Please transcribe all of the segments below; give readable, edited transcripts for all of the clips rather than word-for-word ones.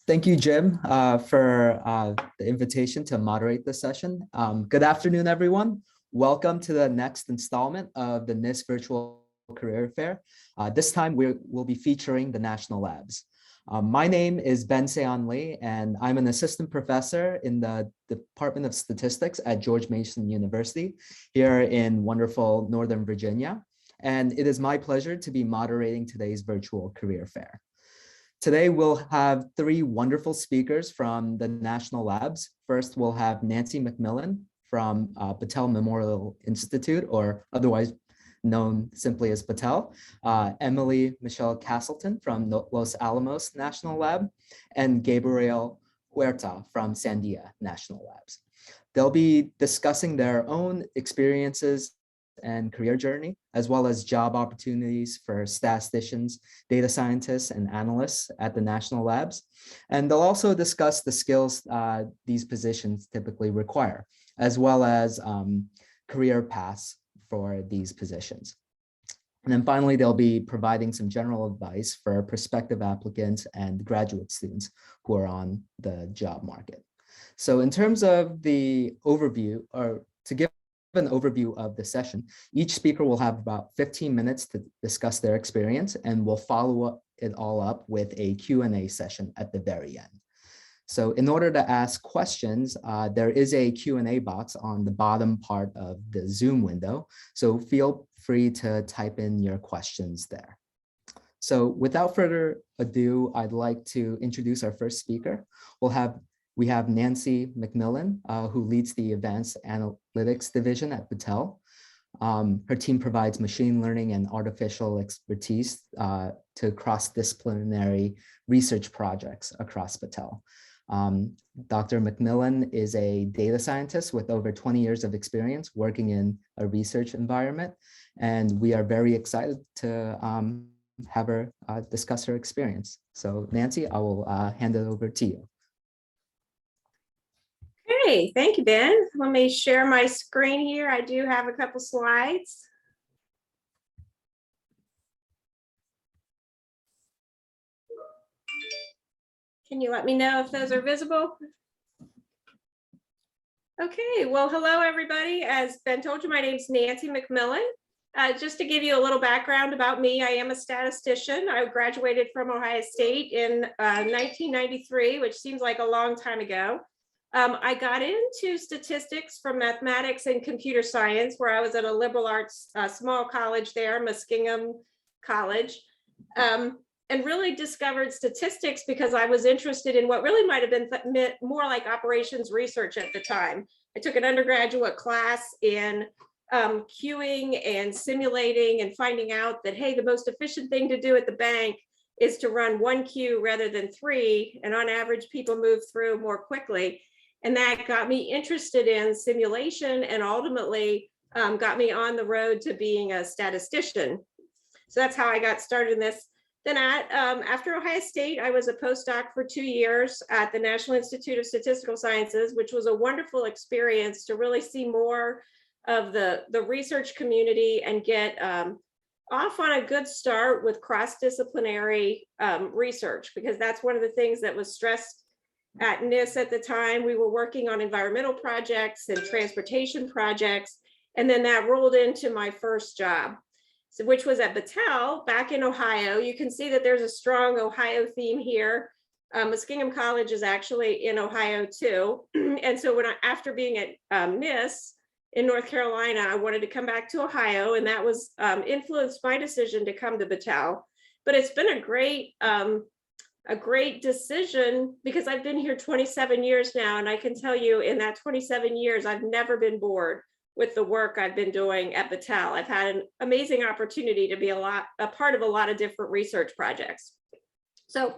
Thank you, Jim, for the invitation to moderate this session. Good afternoon, everyone. Welcome to the next installment of the NIST Virtual Career Fair. This time, we'll be featuring the National Labs. My name is Ben Seon Lee, and I'm an assistant professor in the Department of Statistics at George Mason University here in wonderful Northern Virginia. And it is my pleasure to be moderating today's virtual career fair. Today, we'll have three wonderful speakers from the National Labs. First, we'll have Nancy Mcmillan from Battelle Memorial Institute, or otherwise known simply as Battelle, Emily Michelle Castleton from Los Alamos National Lab, and Gabriel Huerta from Sandia National Labs. They'll be discussing their own experiences and career journey, as well as job opportunities for statisticians, data scientists, and analysts at the National Labs. And they'll also discuss the skills these positions typically require, as well as career paths for these positions. And then finally, they'll be providing some general advice for prospective applicants and graduate students who are on the job market. So in terms of the overview, or to give an overview of the session, each speaker will have about 15 minutes to discuss their experience, and we'll follow it all up with a Q&A session at the very end. So in order to ask questions, there is a Q&A box on the bottom part of the Zoom window. So feel free to type in your questions there. So without further ado, I'd like to introduce our first speaker. We have Nancy Mcmillan, who leads the Advanced Analytics Division at Battelle. Her team provides machine learning and artificial expertise to cross-disciplinary research projects across Battelle. Dr. Mcmillan is a data scientist with over 20 years of experience working in a research environment, and we are very excited to have her discuss her experience. So Nancy, I will hand it over to you. Okay, thank you, Ben. Let me share my screen here. I do have a couple slides. Can you let me know if those are visible? Okay, well, hello, everybody. As Ben told you, my name is Nancy Mcmillan. Just to give you a little background about me, I am a statistician. I graduated from Ohio State in 1993, which seems like a long time ago. I got into statistics from mathematics and computer science, where I was at a liberal arts small college there, Mcmillan College, and really discovered statistics because I was interested in what really might have been more like operations research at the time. I took an undergraduate class in queuing and simulating and finding out that, hey, the most efficient thing to do at the bank is to run one queue rather than three. And on average, people move through more quickly. And that got me interested in simulation and ultimately got me on the road to being a statistician. So that's how I got started in this. Then after Ohio State, I was a postdoc for 2 years at the National Institute of Statistical Sciences, which was a wonderful experience to really see more of the research community and get off on a good start with cross-disciplinary research, because that's one of the things that was stressed at NIST at the time. We were working on environmental projects and transportation projects, and then that rolled into my first job, so, which was at Battelle back in Ohio. You can see that there's a strong Ohio theme here. Muskingum College is actually in Ohio too. And so after being at NIST in North Carolina, I wanted to come back to Ohio, and that was influenced my decision to come to Battelle. But it's been a great decision because I've been here 27 years now, and I can tell you in that 27 years, I've never been bored with the work I've been doing at Battelle. I've had an amazing opportunity to be a part of a lot of different research projects. So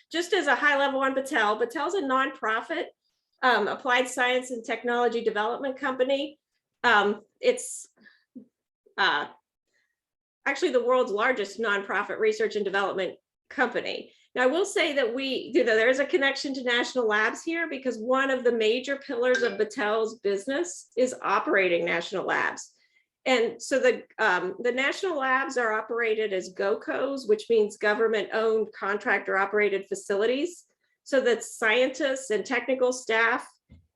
just as a high level on Battelle, Battelle's a nonprofit applied science and technology development company. It's actually the world's largest nonprofit research and development company. Now, I will say that there's a connection to National Labs here, because one of the major pillars of Battelle's business is operating National Labs. And so the National Labs are operated as GOCOs, which means government-owned contractor-operated facilities. so that scientists and technical staff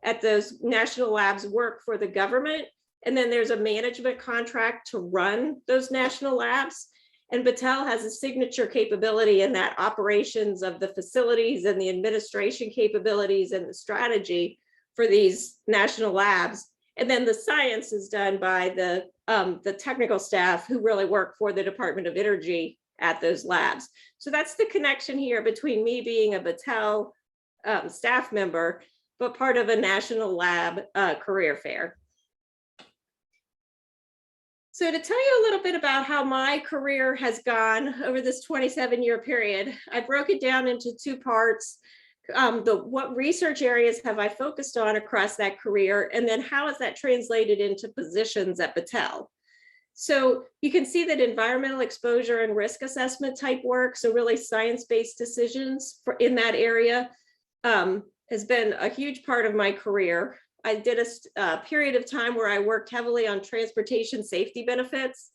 at those national labs work for the government. And then there's a management contract to run those national labs. And Battelle has a signature capability in that operations of the facilities and the administration capabilities and the strategy for these national labs. And then the science is done by the technical staff who really work for the Department of Energy at those labs. So that's the connection here between me being a Battelle staff member, but part of a national lab career fair. So to tell you a little bit about how my career has gone over this 27-year period, I broke it down into two parts. What research areas have I focused on across that career, and then how is that translated into positions at Battelle? So you can see that environmental exposure and risk assessment type work, so really science-based decisions in that area, has been a huge part of my career. I did a period of time where I worked heavily on transportation safety benefits,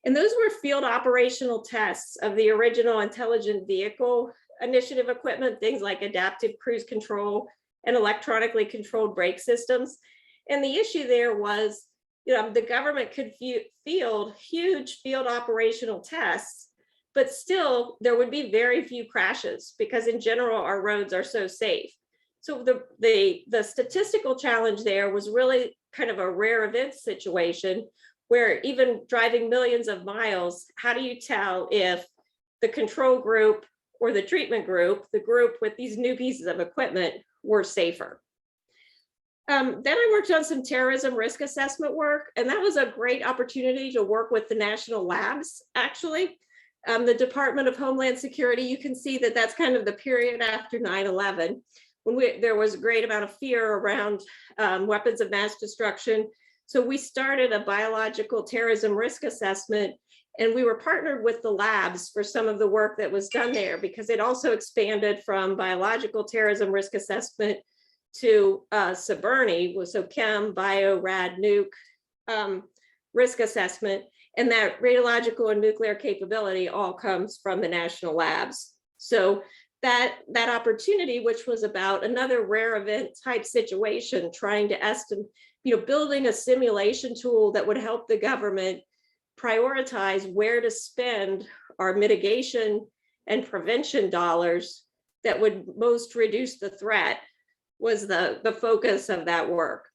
and those were field operational tests of the original intelligent vehicle initiative equipment, things like adaptive cruise control and electronically controlled brake systems. And the issue there was, the government could field huge field operational tests, but still there would be very few crashes because in general, our roads are so safe. So the statistical challenge there was really kind of a rare event situation where even driving millions of miles, how do you tell if the control group or the treatment group, the group with these new pieces of equipment, were safer? Then I worked on some terrorism risk assessment work, and that was a great opportunity to work with the national labs, actually. The Department of Homeland Security, you can see that that's kind of the period after 9/11, when there was a great amount of fear around weapons of mass destruction. So we started a biological terrorism risk assessment, and we were partnered with the labs for some of the work that was done there, because it also expanded from biological terrorism risk assessment to CBRNE, so chem, bio, rad, nuke risk assessment. And that radiological and nuclear capability all comes from the national labs. So that opportunity, which was about another rare event type situation, trying to estimate, building a simulation tool that would help the government prioritize where to spend our mitigation and prevention dollars that would most reduce the threat, was the focus of that work.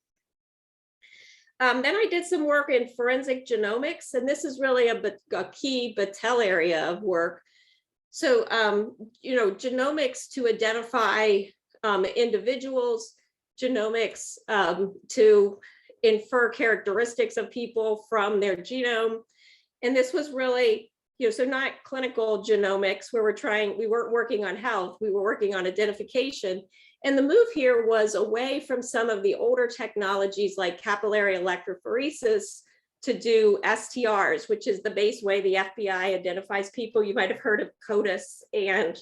Then I did some work in forensic genomics, and this is really a key Battelle area of work. So, genomics to identify individuals, genomics to infer characteristics of people from their genome. And this was really, so not clinical genomics where we weren't working on health, we were working on identification. And the move here was away from some of the older technologies like capillary electrophoresis to do STRs, which is the base way the FBI identifies people. You might have heard of CODIS and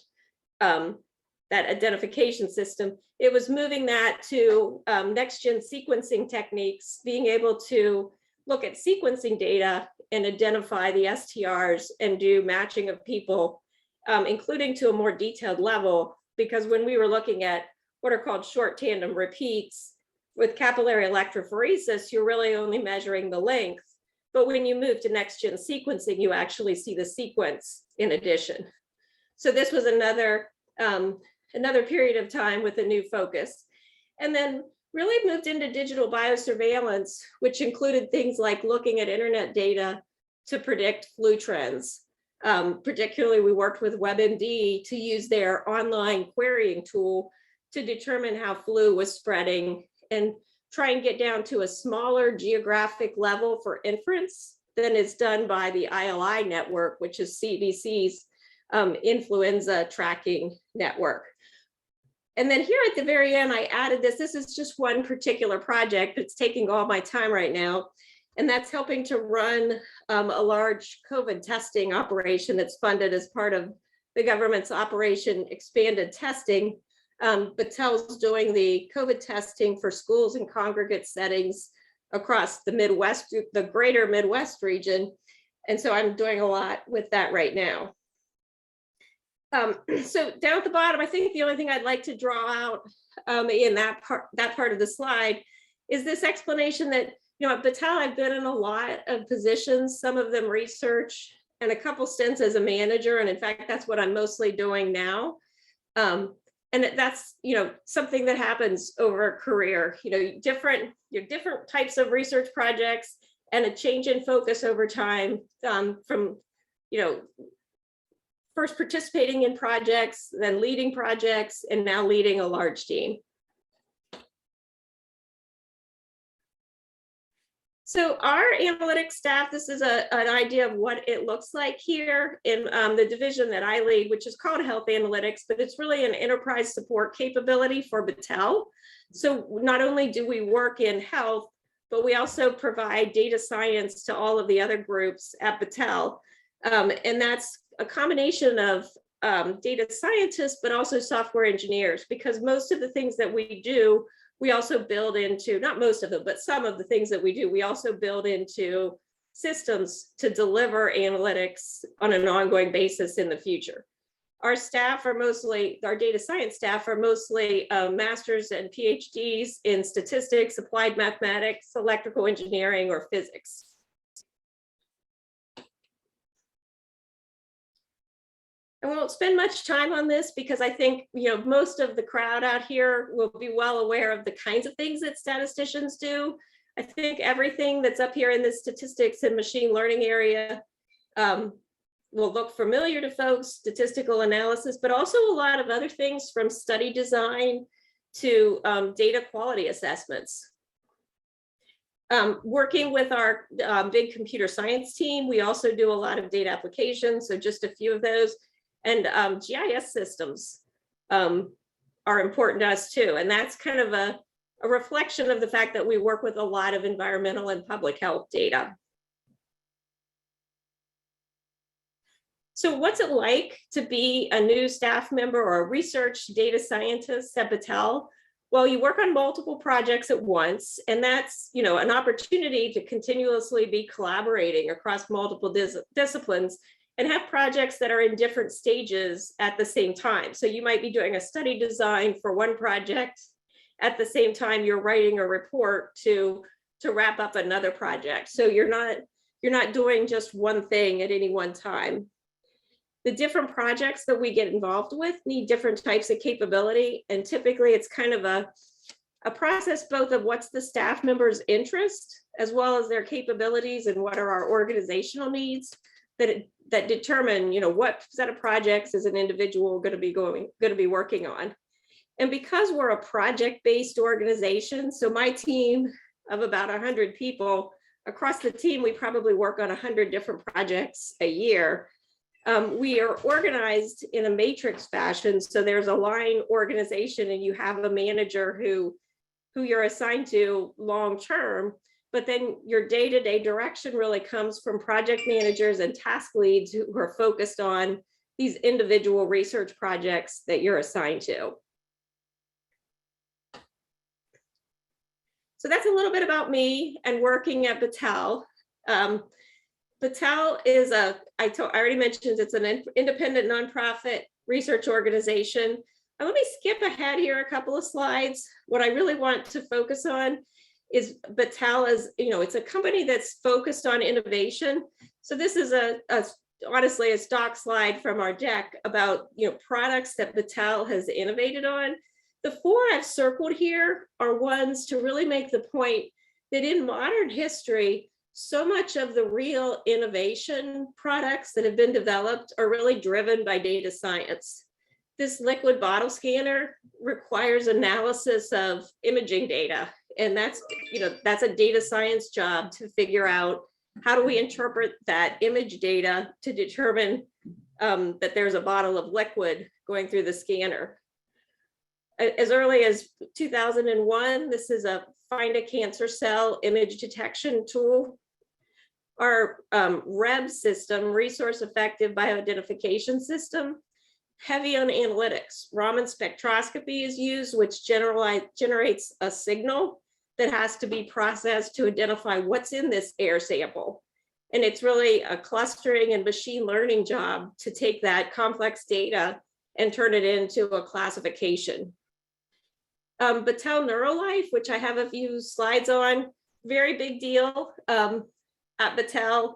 that identification system. It was moving that to next-gen sequencing techniques, being able to look at sequencing data and identify the STRs and do matching of people, including to a more detailed level, because when we were looking at what are called short tandem repeats with capillary electrophoresis, you're really only measuring the length. But when you move to next-gen sequencing, you actually see the sequence in addition. So this was another period of time with a new focus. And then really moved into digital biosurveillance, which included things like looking at internet data to predict flu trends. Particularly, we worked with WebMD to use their online querying tool to determine how flu was spreading and try and get down to a smaller geographic level for inference than is done by the ILI network, which is CDC's influenza tracking network. And then here at the very end, I added this. This is just one particular project. It's taking all my time right now. And that's helping to run a large COVID testing operation that's funded as part of the government's Operation Expanded Testing. Battelle's doing the COVID testing for schools and congregate settings across the Midwest, the greater Midwest region. And so I'm doing a lot with that right now. So down at the bottom, I think the only thing I'd like to draw out in that part of the slide is this explanation that, at Battelle, I've been in a lot of positions, some of them research, and a couple stints as a manager. And in fact, that's what I'm mostly doing now. And that's, something that happens over a career, different types of research projects and a change in focus over time, from, first participating in projects, then leading projects, and now leading a large team. So our analytics staff, this is an idea of what it looks like here in the division that I lead, which is called Health Analytics, but it's really an enterprise support capability for Battelle. So not only do we work in health, but we also provide data science to all of the other groups at Battelle. And that's a combination of data scientists, but also software engineers, because most of the things that we do, we also build into, not most of them, but some of the things that we do, we also build into systems to deliver analytics on an ongoing basis in the future. Our staff are mostly, our data science staff are mostly masters and PhDs in statistics, applied mathematics, electrical engineering, or physics. I won't spend much time on this because I think, most of the crowd out here will be well aware of the kinds of things that statisticians do. I think everything that's up here in the statistics and machine learning area will look familiar to folks, statistical analysis, but also a lot of other things from study design to data quality assessments. Working with our big computer science team, we also do a lot of data applications, so just a few of those. And GIS systems are important to us too. And that's kind of a reflection of the fact that we work with a lot of environmental and public health data. So what's it like to be a new staff member or a research data scientist at Battelle? Well, you work on multiple projects at once, and that's, an opportunity to continuously be collaborating across multiple disciplines and have projects that are in different stages at the same time. So you might be doing a study design for one project at the same time you're writing a report to wrap up another project. So you're not doing just one thing at any one time. The different projects that we get involved with need different types of capability, and typically it's kind of a process both of what's the staff member's interest as well as their capabilities and what are our organizational needs that determine, what set of projects is an individual going to be working on. And because we're a project-based organization, so my team of about 100 people, across the team, we probably work on 100 different projects a year. We are organized in a matrix fashion. So there's a line organization and you have a manager who you're assigned to long-term. But then your day-to-day direction really comes from project managers and task leads who are focused on these individual research projects that you're assigned to. So that's a little bit about me and working at Battelle. Battelle is I already mentioned, it's an independent nonprofit research organization. And let me skip ahead here a couple of slides. What I really want to focus on is Battelle is, it's a company that's focused on innovation. So this is honestly a stock slide from our deck about, products that Battelle has innovated on. The 4 I've circled here are ones to really make the point that in modern history, so much of the real innovation products that have been developed are really driven by data science. This liquid bottle scanner requires analysis of imaging data. And that's a data science job to figure out how do we interpret that image data to determine that there's a bottle of liquid going through the scanner. As early as 2001, this is a find a cancer cell image detection tool. Our REB system, resource effective bioidentification system, heavy on analytics. Raman spectroscopy is used, which generates a signal that has to be processed to identify what's in this air sample. And it's really a clustering and machine learning job to take that complex data and turn it into a classification. Battelle Neurolife, which I have a few slides on, very big deal. At Battelle,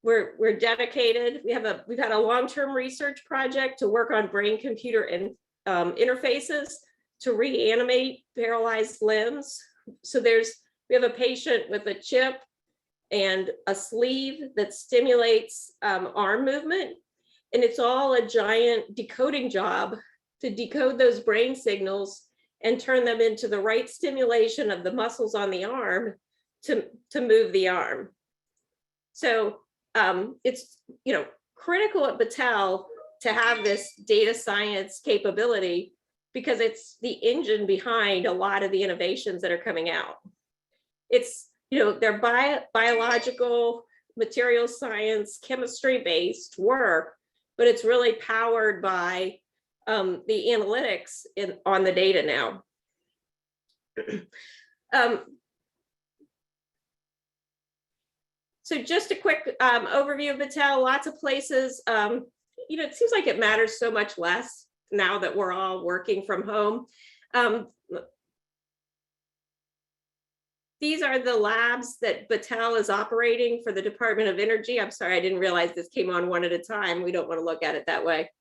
we're dedicated. We've had a long-term research project to work on brain-computer interfaces to reanimate paralyzed limbs. So we have a patient with a chip and a sleeve that stimulates arm movement, and it's all a giant decoding job to decode those brain signals and turn them into the right stimulation of the muscles on the arm to move the arm. So it's critical at Battelle to have this data science capability, because it's the engine behind a lot of the innovations that are coming out. It's, they're biological, material science, chemistry based work, but it's really powered by the analytics on the data now. So just a quick overview of Battelle. Lots of places, it seems like it matters so much less now that we're all working from home. These are the labs that Battelle is operating for the Department of Energy. I'm sorry, I didn't realize this came on one at a time. We don't want to look at it that way.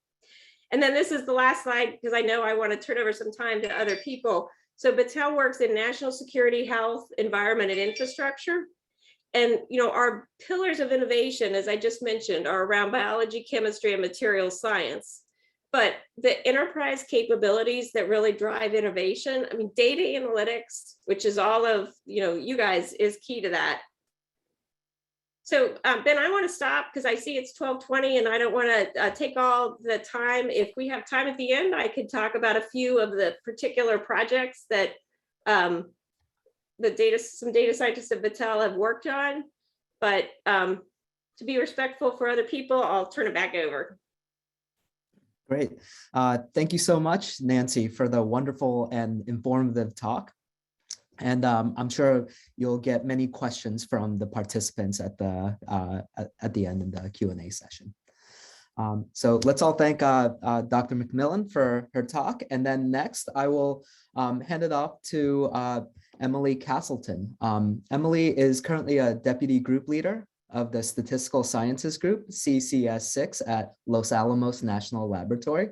And then this is the last slide, because I know I want to turn over some time to other people. So Battelle works in national security, health, environment, and infrastructure. And our pillars of innovation, as I just mentioned, are around biology, chemistry, and material science. But the enterprise capabilities that really drive innovation, data analytics, which is all of you guys, is key to that. So Ben, I want to stop because I see it's 12:20 and I don't want to take all the time. If we have time at the end, I could talk about a few of the particular projects that some data scientists at Battelle have worked on. But to be respectful for other people, I'll turn it back over. Great. Thank you so much, Nancy, for the wonderful and informative talk. And I'm sure you'll get many questions from the participants at the end in the Q&A session. So let's all thank Dr. Mcmillan for her talk. And then next, I will hand it off to Emily Castleton. Emily is currently a deputy group leader of the Statistical Sciences Group, CCS6, at Los Alamos National Laboratory.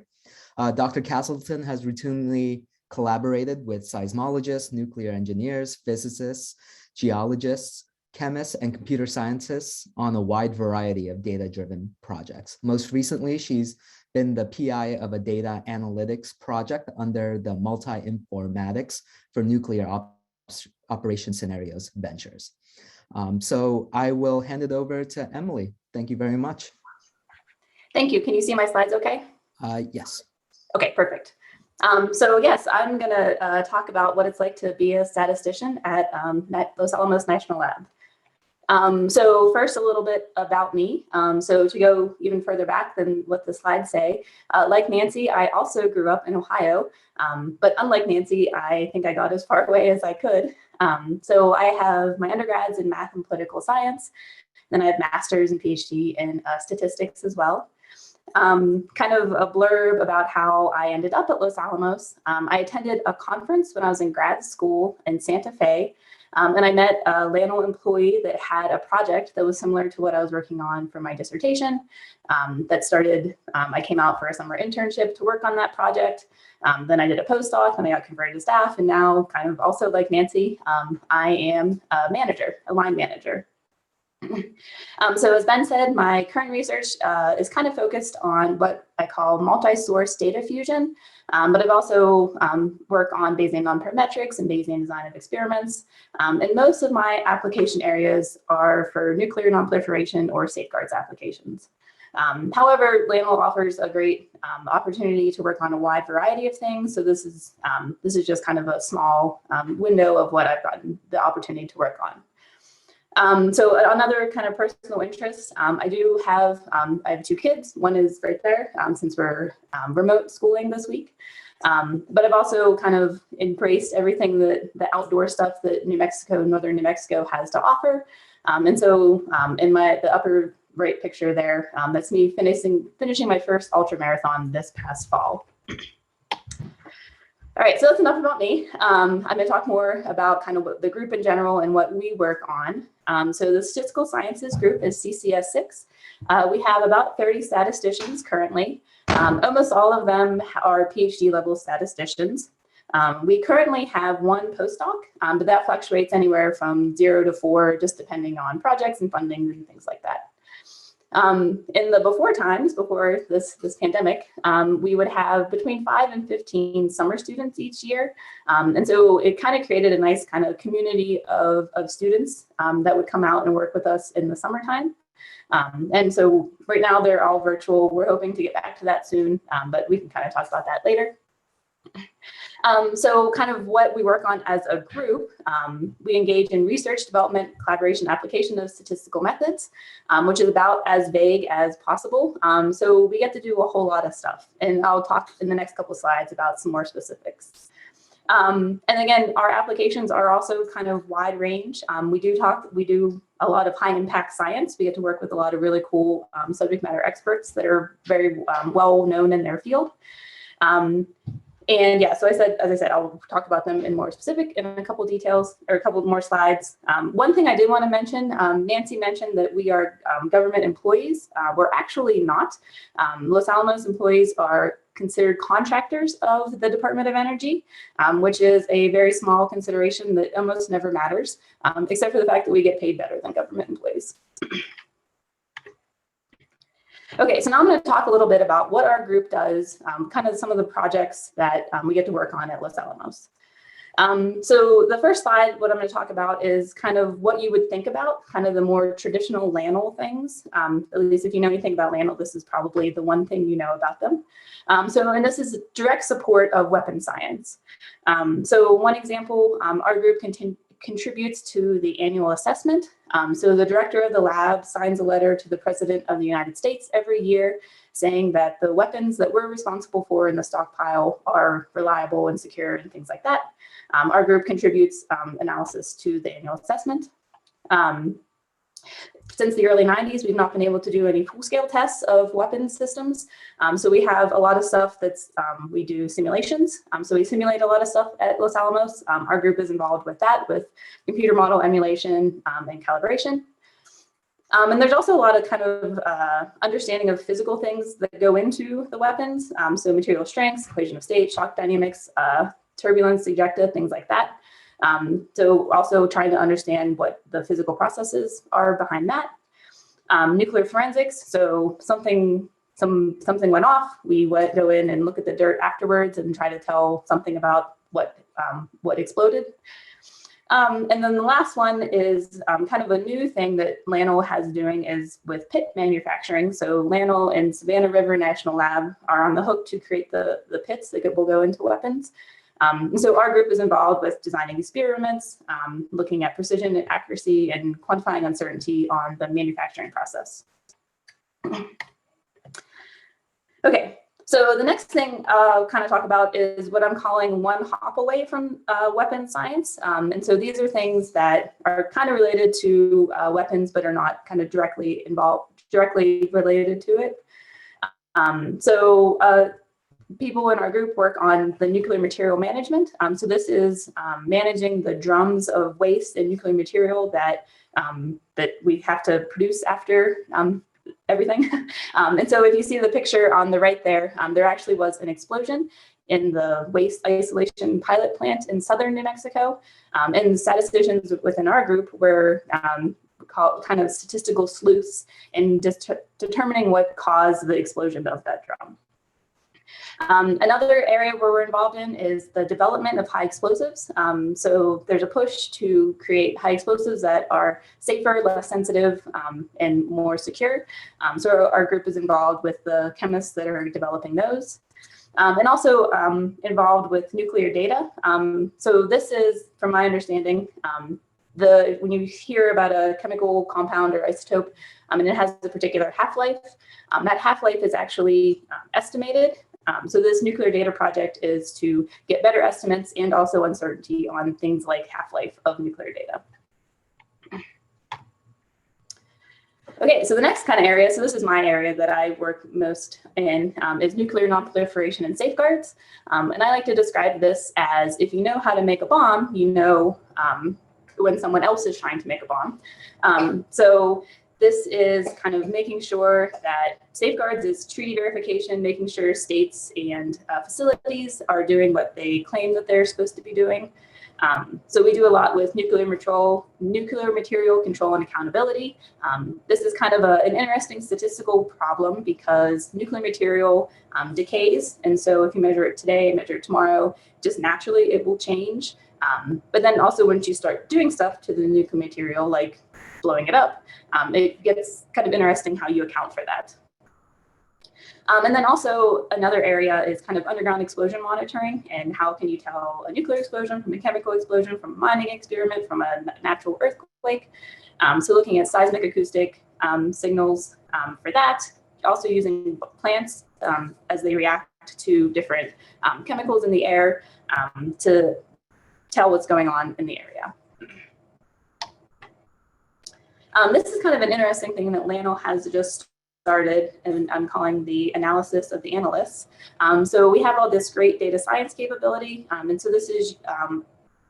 Dr. Castleton has routinely collaborated with seismologists, nuclear engineers, physicists, geologists, chemists, and computer scientists on a wide variety of data-driven projects. Most recently, she's been the PI of a data analytics project under the Multi-Informatics for Nuclear Operation Scenarios Ventures. So I will hand it over to Emily. Thank you very much. Thank you. Can you see my slides okay? Yes. Okay, perfect. So yes, I'm going to talk about what it's like to be a statistician at Los Alamos National Lab. So first, a little bit about me. So to go even further back than what the slides say, like Nancy, I also grew up in Ohio, but unlike Nancy, I think I got as far away as I could. So I have my undergrads in math and political science, then I have master's and PhD in statistics as well. Kind of a blurb about how I ended up at Los Alamos. I attended a conference when I was in grad school in Santa Fe, and I met a LANL employee that had a project that was similar to what I was working on for my dissertation. That started, I came out for a summer internship to work on that project. Then I did a postdoc and I got converted to staff, and now kind of also like Nancy, I am a manager, a line manager. So as Ben said, my current research is kind of focused on what I call multi-source data fusion, but I've also worked on Bayesian nonparametrics and Bayesian design of experiments. And most of my application areas are for nuclear nonproliferation or safeguards applications. However, LANL offers a great opportunity to work on a wide variety of things. So this is just kind of a small window of what I've gotten the opportunity to work on. So another kind of personal interest, I have 2 kids. One is right there since we're remote schooling this week. But I've also kind of embraced everything that the outdoor stuff that New Mexico, northern New Mexico has to offer. And so in the upper right picture there, that's me finishing my first ultra marathon this past fall. All right, so that's enough about me. I'm going to talk more about kind of what the group in general and what we work on. So the Statistical Sciences group is CCS6. We have about 30 statisticians currently. Almost all of them are PhD level statisticians. We currently have one postdoc, but that fluctuates anywhere from 0 to 4, just depending on projects and funding and things like that. In the before this pandemic, we would have between 5 and 15 summer students each year. And so it kind of created a nice kind of community of students that would come out and work with us in the summertime. And so right now they're all virtual. We're hoping to get back to that soon, but we can kind of talk about that later. So kind of what we work on as a group, we engage in research, development, collaboration, application of statistical methods, which is about as vague as possible. So we get to do a whole lot of stuff, and I'll talk in the next couple of slides about some more specifics. And again, our applications are also kind of wide range. We do a lot of high impact science. We get to work with a lot of really cool subject matter experts that are very well known in their field. And yeah, so as I said, I'll talk about them in more specific in a couple details or a couple more slides. One thing I did want to mention, Nancy mentioned that we are government employees. We're actually not. Los Alamos employees are considered contractors of the Department of Energy, which is a very small consideration that almost never matters, except for the fact that we get paid better than government employees. Okay, so now I'm going to talk a little bit about what our group does, kind of some of the projects that we get to work on at Los Alamos. So the first slide, what I'm going to talk about is kind of what you would think about, kind of the more traditional LANL things. At least if you know anything about LANL, this is probably the one thing you know about them. And this is direct support of weapons science. So one example, our group contributes to the annual assessment. So the director of the lab signs a letter to the President of the United States every year saying that the weapons that we're responsible for in the stockpile are reliable and secure and things like that. Our group contributes analysis to the annual assessment. Since the early 90s, we've not been able to do any full-scale tests of weapons systems. So we have a lot of stuff that's, we do simulations. So we simulate a lot of stuff at Los Alamos. Our group is involved with that, with computer model emulation and calibration. And there's also a lot of kind of understanding of physical things that go into the weapons. So material strengths, equation of state, shock dynamics, turbulence, ejecta, things like that. So also trying to understand what the physical processes are behind that. Nuclear forensics, so something went off, we would go in and look at the dirt afterwards and try to tell something about what exploded. And then the last one is kind of a new thing that LANL has doing is with pit manufacturing. So LANL and Savannah River National Lab are on the hook to create the pits that will go into weapons. So our group is involved with designing experiments, looking at precision and accuracy and quantifying uncertainty on the manufacturing process. Okay, so the next thing I'll kind of talk about is what I'm calling one hop away from weapons science. And so these are things that are kind of related to weapons, but are not kind of directly related to it. People in our group work on the nuclear material management. So this is managing the drums of waste and nuclear material that we have to produce after everything. And so if you see the picture on the right there, there actually was an explosion in the waste isolation pilot plant in southern New Mexico. And statisticians within our group were called kind of statistical sleuths in determining what caused the explosion of that drum. Another area where we're involved in is the development of high explosives. So there's a push to create high explosives that are safer, less sensitive, and more secure. So our group is involved with the chemists that are developing those. And also involved with nuclear data. So this is, from my understanding, when you hear about a chemical compound or isotope, and it has a particular half-life, that half-life is actually estimated. So this nuclear data project is to get better estimates and also uncertainty on things like half-life of nuclear data. Okay, so the next kind of area, so this is my area that I work most in, is nuclear non-proliferation and safeguards. And I like to describe this as, if you know how to make a bomb, you know when someone else is trying to make a bomb. So this is kind of making sure that safeguards is treaty verification, making sure states and facilities are doing what they claim that they're supposed to be doing. So we do a lot with nuclear material control and accountability. This is kind of an interesting statistical problem because nuclear material decays. And so if you measure it today and measure it tomorrow, just naturally it will change. But then also once you start doing stuff to the nuclear material, like blowing it up, it gets kind of interesting how you account for that. And then also another area is kind of underground explosion monitoring, and how can you tell a nuclear explosion from a chemical explosion, from a mining experiment, from a natural earthquake. So looking at seismic acoustic signals for that, also using plants as they react to different chemicals in the air to tell what's going on in the area. This is kind of an interesting thing that LANL has just started, and I'm calling the analysis of the analysts. So we have all this great data science capability. And so this is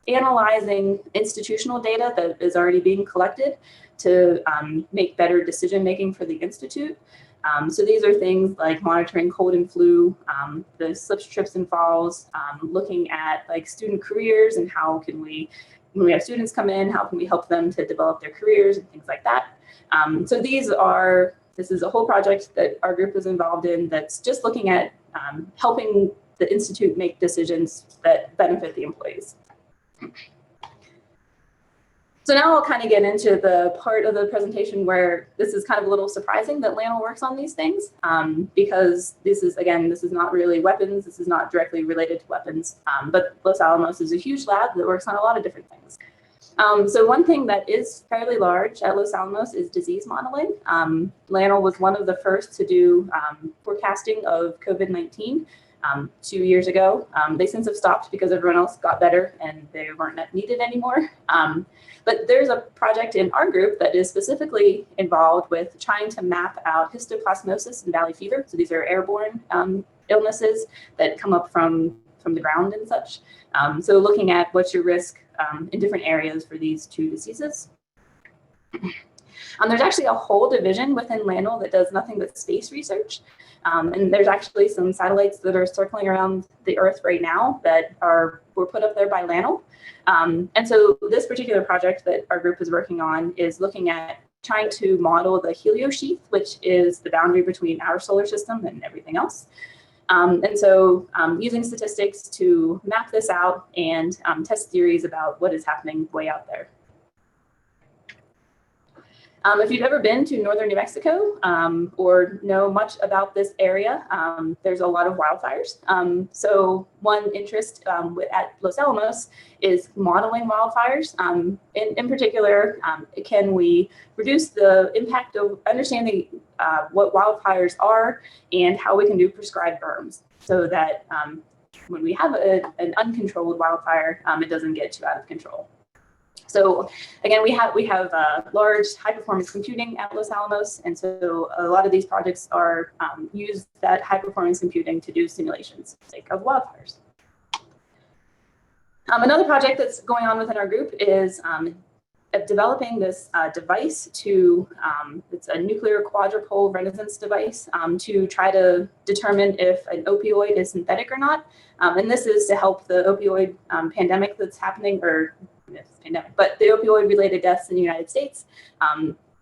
analyzing institutional data that is already being collected to make better decision making for the institute. So these are things like monitoring cold and flu, the slips, trips, and falls, looking at like student careers and how can we, when we have students come in, how can we help them to develop their careers and things like that. So this is a whole project that our group is involved in that's just looking at helping the institute make decisions that benefit the employees. So now I'll kind of get into the part of the presentation where this is kind of a little surprising that LANL works on these things, because this is not really weapons. This is not directly related to weapons, but Los Alamos is a huge lab that works on a lot of different things. So one thing that is fairly large at Los Alamos is disease modeling. LANL was one of the first to do forecasting of COVID-19 2 years ago. They since have stopped because everyone else got better and they weren't needed anymore. But there's a project in our group that is specifically involved with trying to map out histoplasmosis and valley fever. So these are airborne illnesses that come up from the ground and such. So looking at what's your risk in different areas for these two diseases. There's actually a whole division within LANL that does nothing but space research. And there's actually some satellites that are circling around the Earth right now that were put up there by LANL. And so this particular project that our group is working on is looking at trying to model the heliosheath, which is the boundary between our solar system and everything else. And so using statistics to map this out and test theories about what is happening way out there. If you've ever been to northern New Mexico or know much about this area, there's a lot of wildfires. So one interest at Los Alamos is modeling wildfires. In particular, can we reduce the impact of understanding what wildfires are and how we can do prescribed berms so that when we have an uncontrolled wildfire, it doesn't get too out of control. So again, we have large high-performance computing at Los Alamos, and so a lot of these projects are use that high-performance computing to do simulations of wildfires. Another project that's going on within our group is developing this device it's a nuclear quadrupole resonance device to try to determine if an opioid is synthetic or not. And this is to help the opioid pandemic that's happening, but the opioid-related deaths in the United States.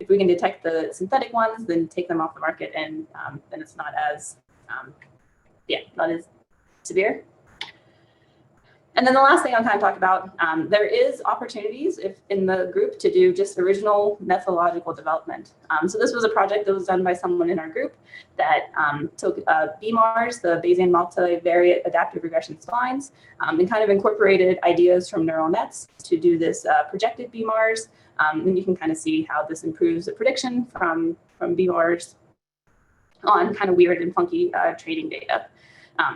If we can detect the synthetic ones, then take them off the market, and then it's not as severe. And then the last thing I'll kind of talk about, there is opportunities in the group to do just original methodological development. So this was a project that was done by someone in our group that took BMARS, the Bayesian multivariate adaptive regression splines, and kind of incorporated ideas from neural nets to do this projected BMARS. And you can kind of see how this improves the prediction from BMARS on kind of weird and funky training data.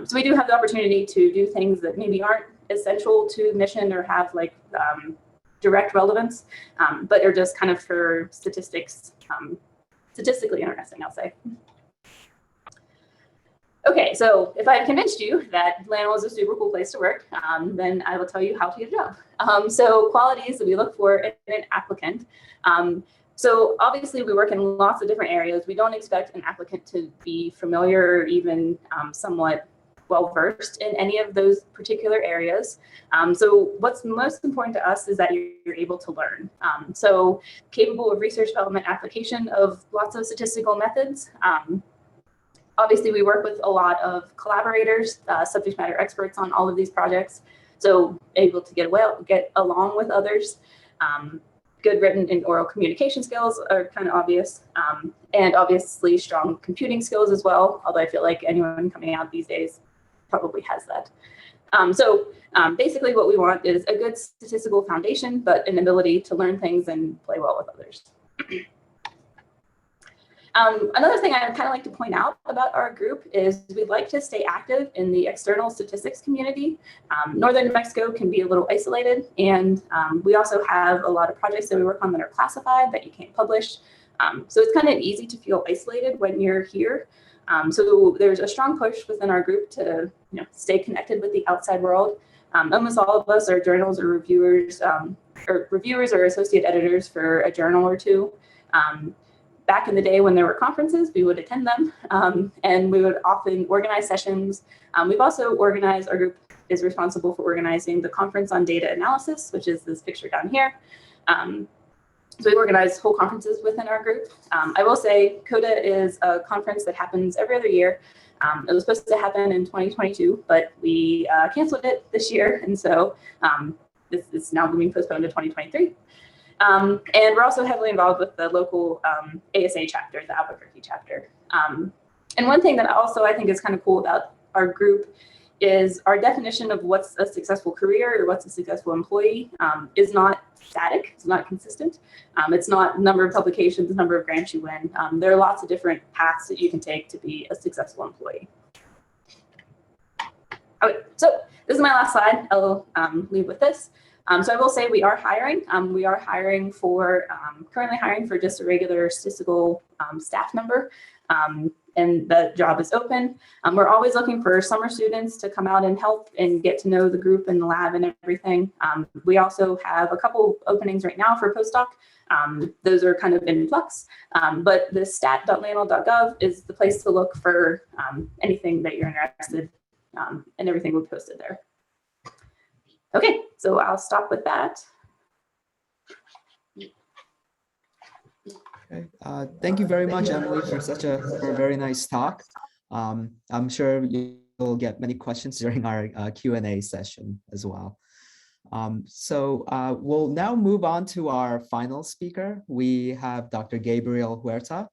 So we do have the opportunity to do things that maybe aren't essential to mission or have like direct relevance, but are just kind of for statistics statistically interesting, I'll say. Okay, so if I've convinced you that Atlanta is a super cool place to work, then I will tell you how to get a job. So qualities that we look for in an applicant. So obviously we work in lots of different areas. We don't expect an applicant to be familiar or even somewhat well-versed in any of those particular areas. So what's most important to us is that you're able to learn. So capable of research development application of lots of statistical methods. Obviously, we work with a lot of collaborators, subject matter experts on all of these projects. So able to get along with others. Good written and oral communication skills are kind of obvious. And obviously strong computing skills as well, although I feel like anyone coming out these days probably has that. Basically what we want is a good statistical foundation, but an ability to learn things and play well with others. Another thing I'd kind of like to point out about our group is we'd like to stay active in the external statistics community. Northern New Mexico can be a little isolated, and we also have a lot of projects that we work on that are classified that you can't publish. So it's kind of easy to feel isolated when you're here. So there's a strong push within our group to stay connected with the outside world. Almost all of us are journals or reviewers or associate editors for a journal or two. Back in the day when there were conferences, we would attend them, and we would often organize sessions. We've also organized, our group is responsible for organizing the conference on data analysis, which is this picture down here. So we organize whole conferences within our group. I will say CODA is a conference that happens every other year. It was supposed to happen in 2022, but we canceled it this year. And so this is now being postponed to 2023. And we're also heavily involved with the local ASA chapter, the Albuquerque chapter. And one thing that also I think is kind of cool about our group is our definition of what's a successful career or what's a successful employee is not static, it's not consistent. It's not number of publications, number of grants you win. There are lots of different paths that you can take to be a successful employee. Okay, so this is my last slide. I'll leave with this. So I will say we are hiring. We are hiring for, currently hiring for just a regular statistical staff member. And the job is open. We're always looking for summer students to come out and help and get to know the group and the lab and everything. We also have a couple openings right now for postdoc. Those are kind of in flux, but the stat.lanl.gov is the place to look for anything that you're interested in, and everything will be posted there. Okay, so I'll stop with that. Okay. Thank you very much, Emily, for for a very nice talk. I'm sure you'll get many questions during our Q&A session as well. We'll now move on to our final speaker. We have Dr. Gabriel Huerta.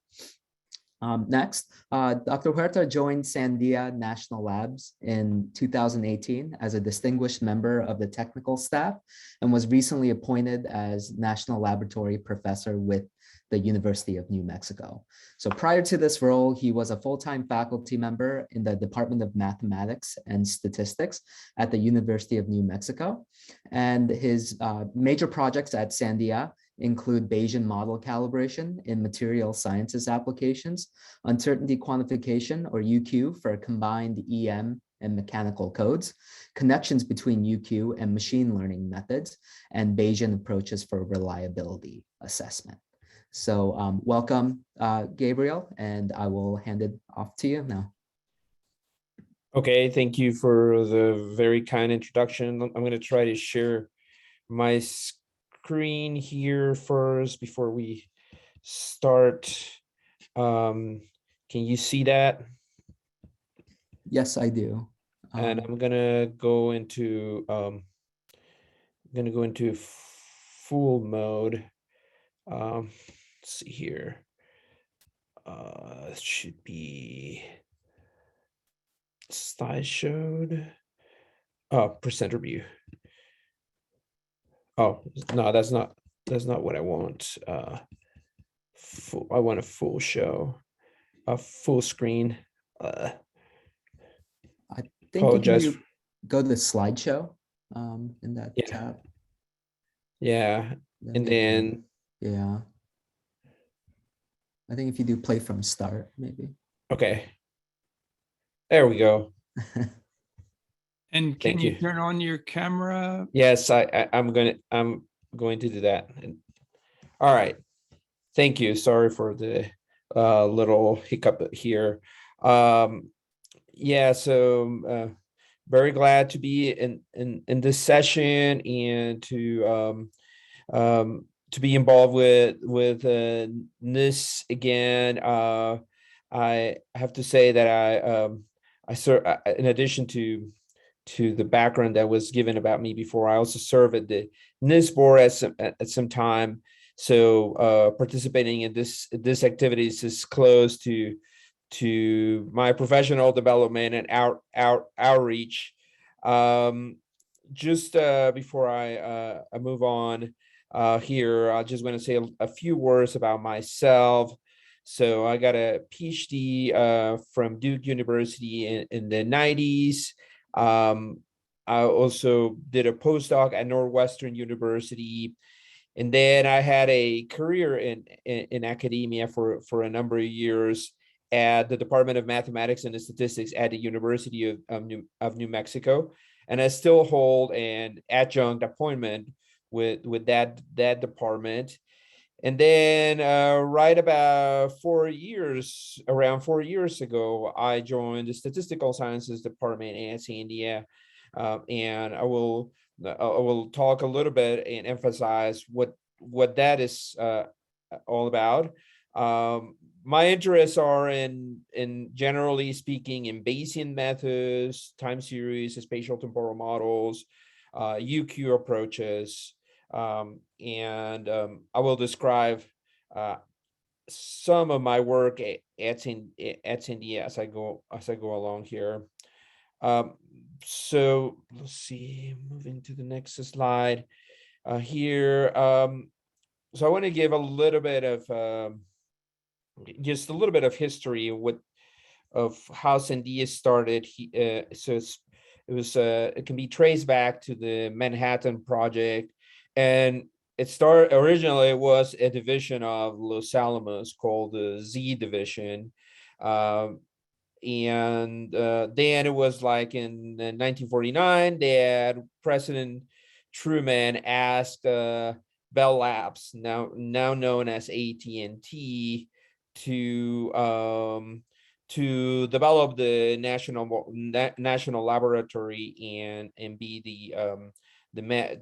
Next, Dr. Huerta joined Sandia National Labs in 2018 as a distinguished member of the technical staff and was recently appointed as National Laboratory Professor with the University of New Mexico. So prior to this role, he was a full-time faculty member in the Department of Mathematics and Statistics at the University of New Mexico. And his major projects at Sandia include Bayesian model calibration in material sciences applications, uncertainty quantification or UQ for combined EM and mechanical codes, connections between UQ and machine learning methods, and Bayesian approaches for reliability assessment. So welcome, Gabriel, and I will hand it off to you now. Okay, thank you for the very kind introduction. I'm going to try to share my screen here first before we start. Can you see that? Yes, I do. And I'm gonna go into full mode. Let's see here. It should be slideshowed. Oh, presenter view. Oh no, that's not what I want. I want a full show, a full screen. I think you can go to the slideshow in that tab. Yeah, and then yeah. I think if you do play from start, maybe. Okay. There we go. And can Thank you you. turn on your camera? Yes, I'm going to do that. All right. Thank you. Sorry for the little hiccup here. Yeah, so very glad to be in this session and to be involved with this again. I have to say that I serve, in addition to the background that was given about me before, I also serve at the NIST board at some time. So participating in this activities is close to my professional development and outreach. Just before I move on here, I just want to say a few words about myself. So I got a PhD from Duke University in the 90s. I also did a postdoc at Northwestern University. And then I had a career in academia for a number of years at the Department of Mathematics and Statistics at the University of New Mexico. And I still hold an adjunct appointment with that department. And then right about around 4 years ago, I joined the Statistical Sciences Department at Sandia. And I will talk a little bit and emphasize what that is all about. My interests are in generally speaking in Bayesian methods, time series, spatial temporal models, UQ approaches, and I will describe some of my work at Sandia as I go along here. So let's see, moving to the next slide here. So I want to give a little bit of just a little bit of history of how Sandia started. So it can be traced back to the Manhattan Project, and originally it was a division of Los Alamos called the Z Division. And then it was like in 1949 that President Truman asked Bell Labs, now known as AT&T, to develop the national laboratory and be the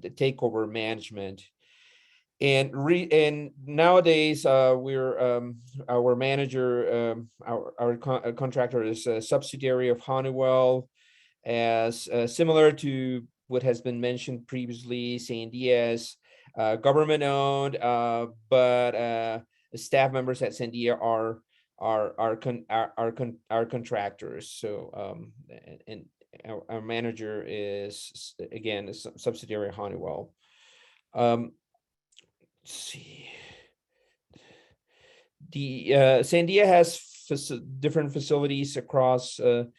takeover management. And nowadays we're our manager, our contractor is a subsidiary of Honeywell, as similar to what has been mentioned previously. Sandia government owned, but staff members at Sandia are contractors. So and our manager is again a subsidiary of Honeywell. Let's see. The Sandia has different facilities across the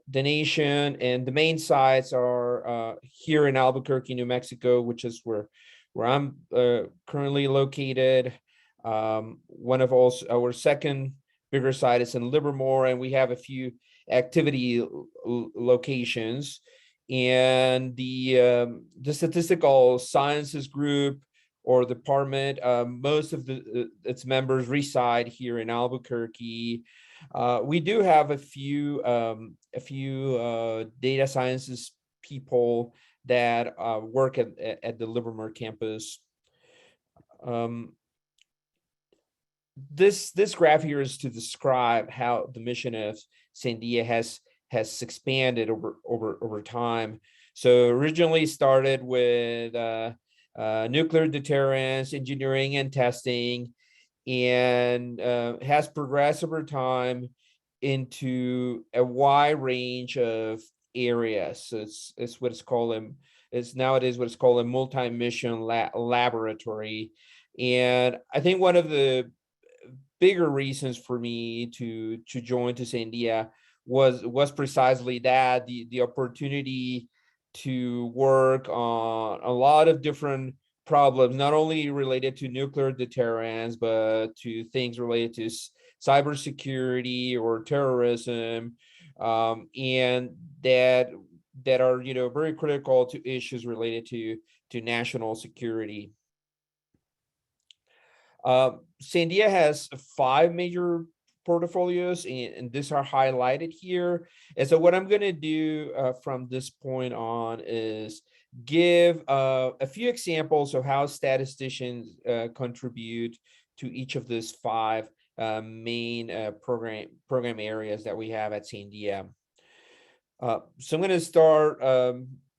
nation, and the main sites are here in Albuquerque, New Mexico, which is where I'm currently located. One of our second bigger site is in Livermore, and we have a few activity locations. And the Statistical Sciences Group or department, most of its members reside here in Albuquerque. We do have a few data sciences people that work at the Livermore campus. This graph here is to describe how the mission of Sandia has expanded over time. So originally started with nuclear deterrence, engineering and testing, and has progressed over time into a wide range of areas. So it's what it's called it's nowadays what it's called a multi-mission laboratory. And I think one of the bigger reasons for me to join to Sandia was precisely that, the opportunity to work on a lot of different problems, not only related to nuclear deterrence, but to things related to cybersecurity or terrorism, and that are very critical to issues related to national security. Sandia has 5 major portfolios, and these are highlighted here. And so what I'm going to do from this point on is give a few examples of how statisticians contribute to each of these 5 main program areas that we have at Sandia. So I'm going to start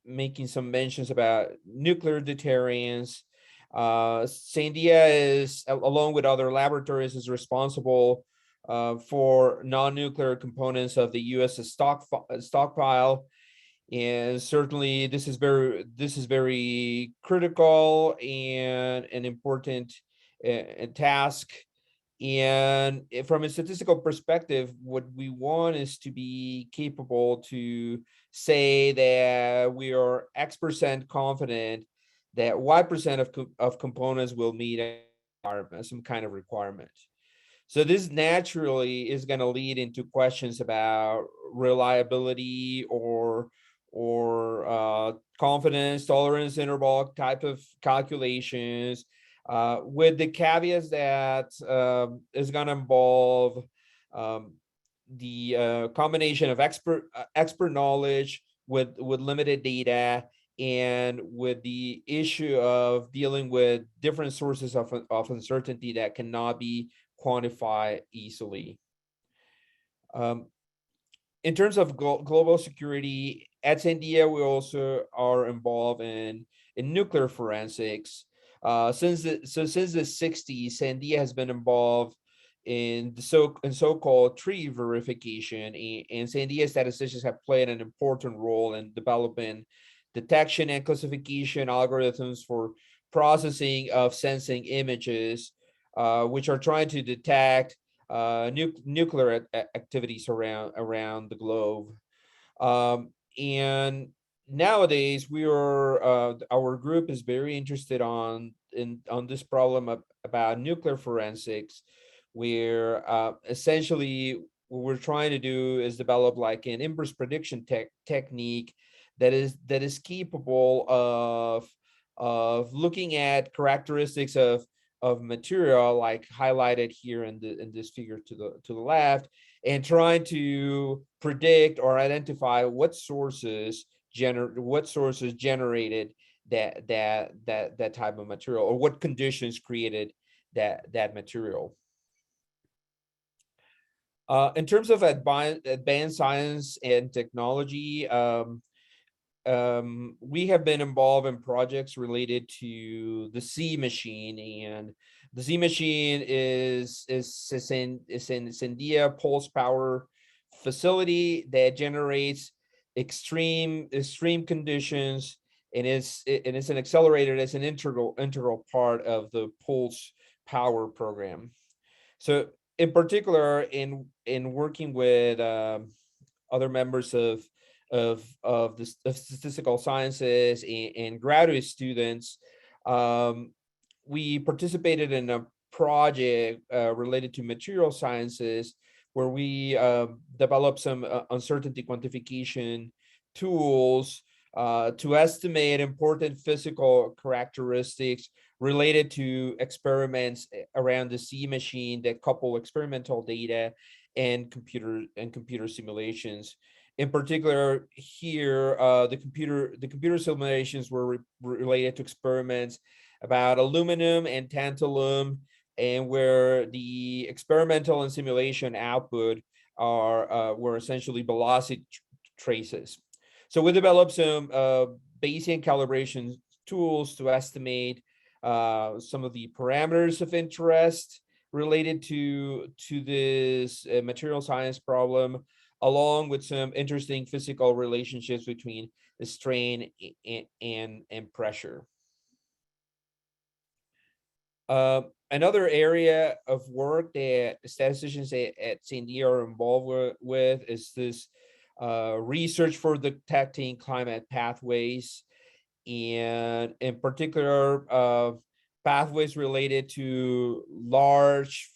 making some mentions about nuclear deterrence. Sandia is, along with other laboratories, is responsible for non-nuclear components of the U.S. stockpile, and certainly this is very critical and an important task. And from a statistical perspective, what we want is to be capable to say that we are X% confident that Y% of components will meet some kind of requirement. So this naturally is going to lead into questions about reliability or confidence tolerance interval type of calculations, with the caveats that is going to involve the combination of expert knowledge with limited data, and with the issue of dealing with different sources of uncertainty that cannot be quantified easily. In terms of global security, at Sandia, we also are involved in nuclear forensics. Since the 60s, Sandia has been involved in so-called tree verification, and Sandia statisticians have played an important role in developing detection and classification algorithms for processing of sensing images, which are trying to detect nuclear activities around the globe. And nowadays, our group is very interested on this problem about nuclear forensics, where essentially what we're trying to do is develop like an inverse prediction technique that is capable of looking at characteristics of material, like highlighted here in this figure to the left, and trying to predict or identify what sources generated that type of material, or what conditions created that material. In terms of advanced science and technology, we have been involved in projects related to the C machine, and the C machine is in Sandia Pulse Power facility that generates extreme conditions, and it's an accelerator that's an integral part of the Pulse Power program. So in particular, in working with other members of the statistical sciences and graduate students, we participated in a project related to material sciences, where we developed some uncertainty quantification tools to estimate important physical characteristics related to experiments around the C machine that couple experimental data and computer simulations. In particular, here the computer simulations were related to experiments about aluminum and tantalum, and where the experimental and simulation output were essentially velocity traces. So we developed some Bayesian calibration tools to estimate some of the parameters of interest related to this material science problem, along with some interesting physical relationships between the strain and pressure. Another area of work that statisticians at Sandia are involved with is this research for detecting climate pathways. and in particular, pathways related to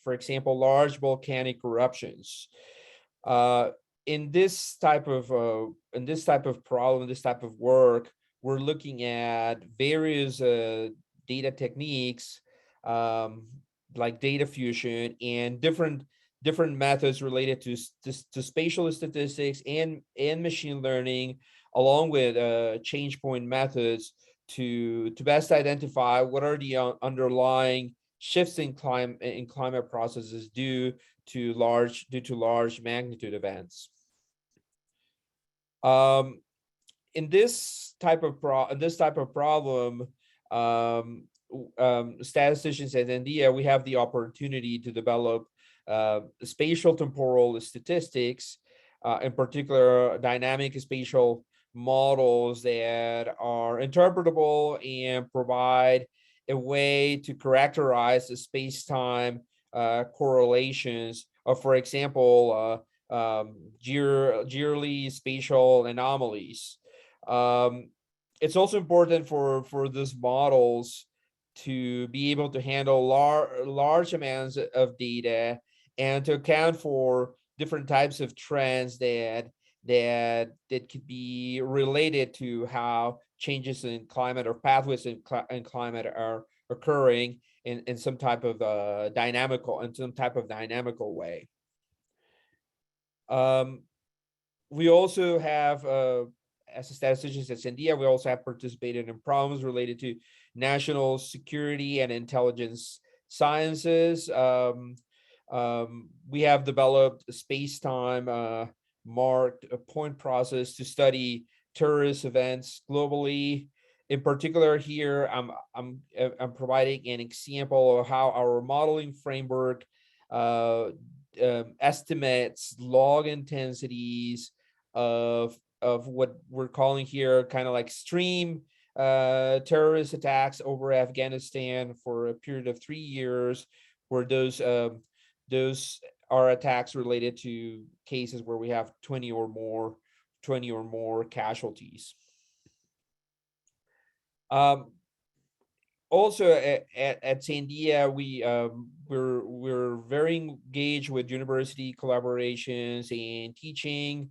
for example, large volcanic eruptions. In this type of problem, this type of work, we're looking at various data techniques, like data fusion and different methods related to spatial statistics and machine learning, along with change point methods to best identify what are the underlying shifts in climate processes due to large magnitude events. In this type of problem, statisticians at India, we have the opportunity to develop spatial temporal statistics, in particular dynamic spatial models that are interpretable and provide a way to characterize the space-time correlations of, for example, yearly spatial anomalies. It's also important for these models to be able to handle large amounts of data and to account for different types of trends that could be related to how changes in climate or pathways in climate are occurring in some type of dynamical way. We also have, as a statistician at India, we also have participated in problems related to national security and intelligence sciences. We have developed a space-time marked point process to study terrorist events globally. In particular, here I'm providing an example of how our modeling framework estimates log intensities of what we're calling here kind of like extreme terrorist attacks over Afghanistan for a period of 3 years, where those are attacks related to cases where we have 20 or more casualties. Also at Sandia, we're very engaged with university collaborations and teaching.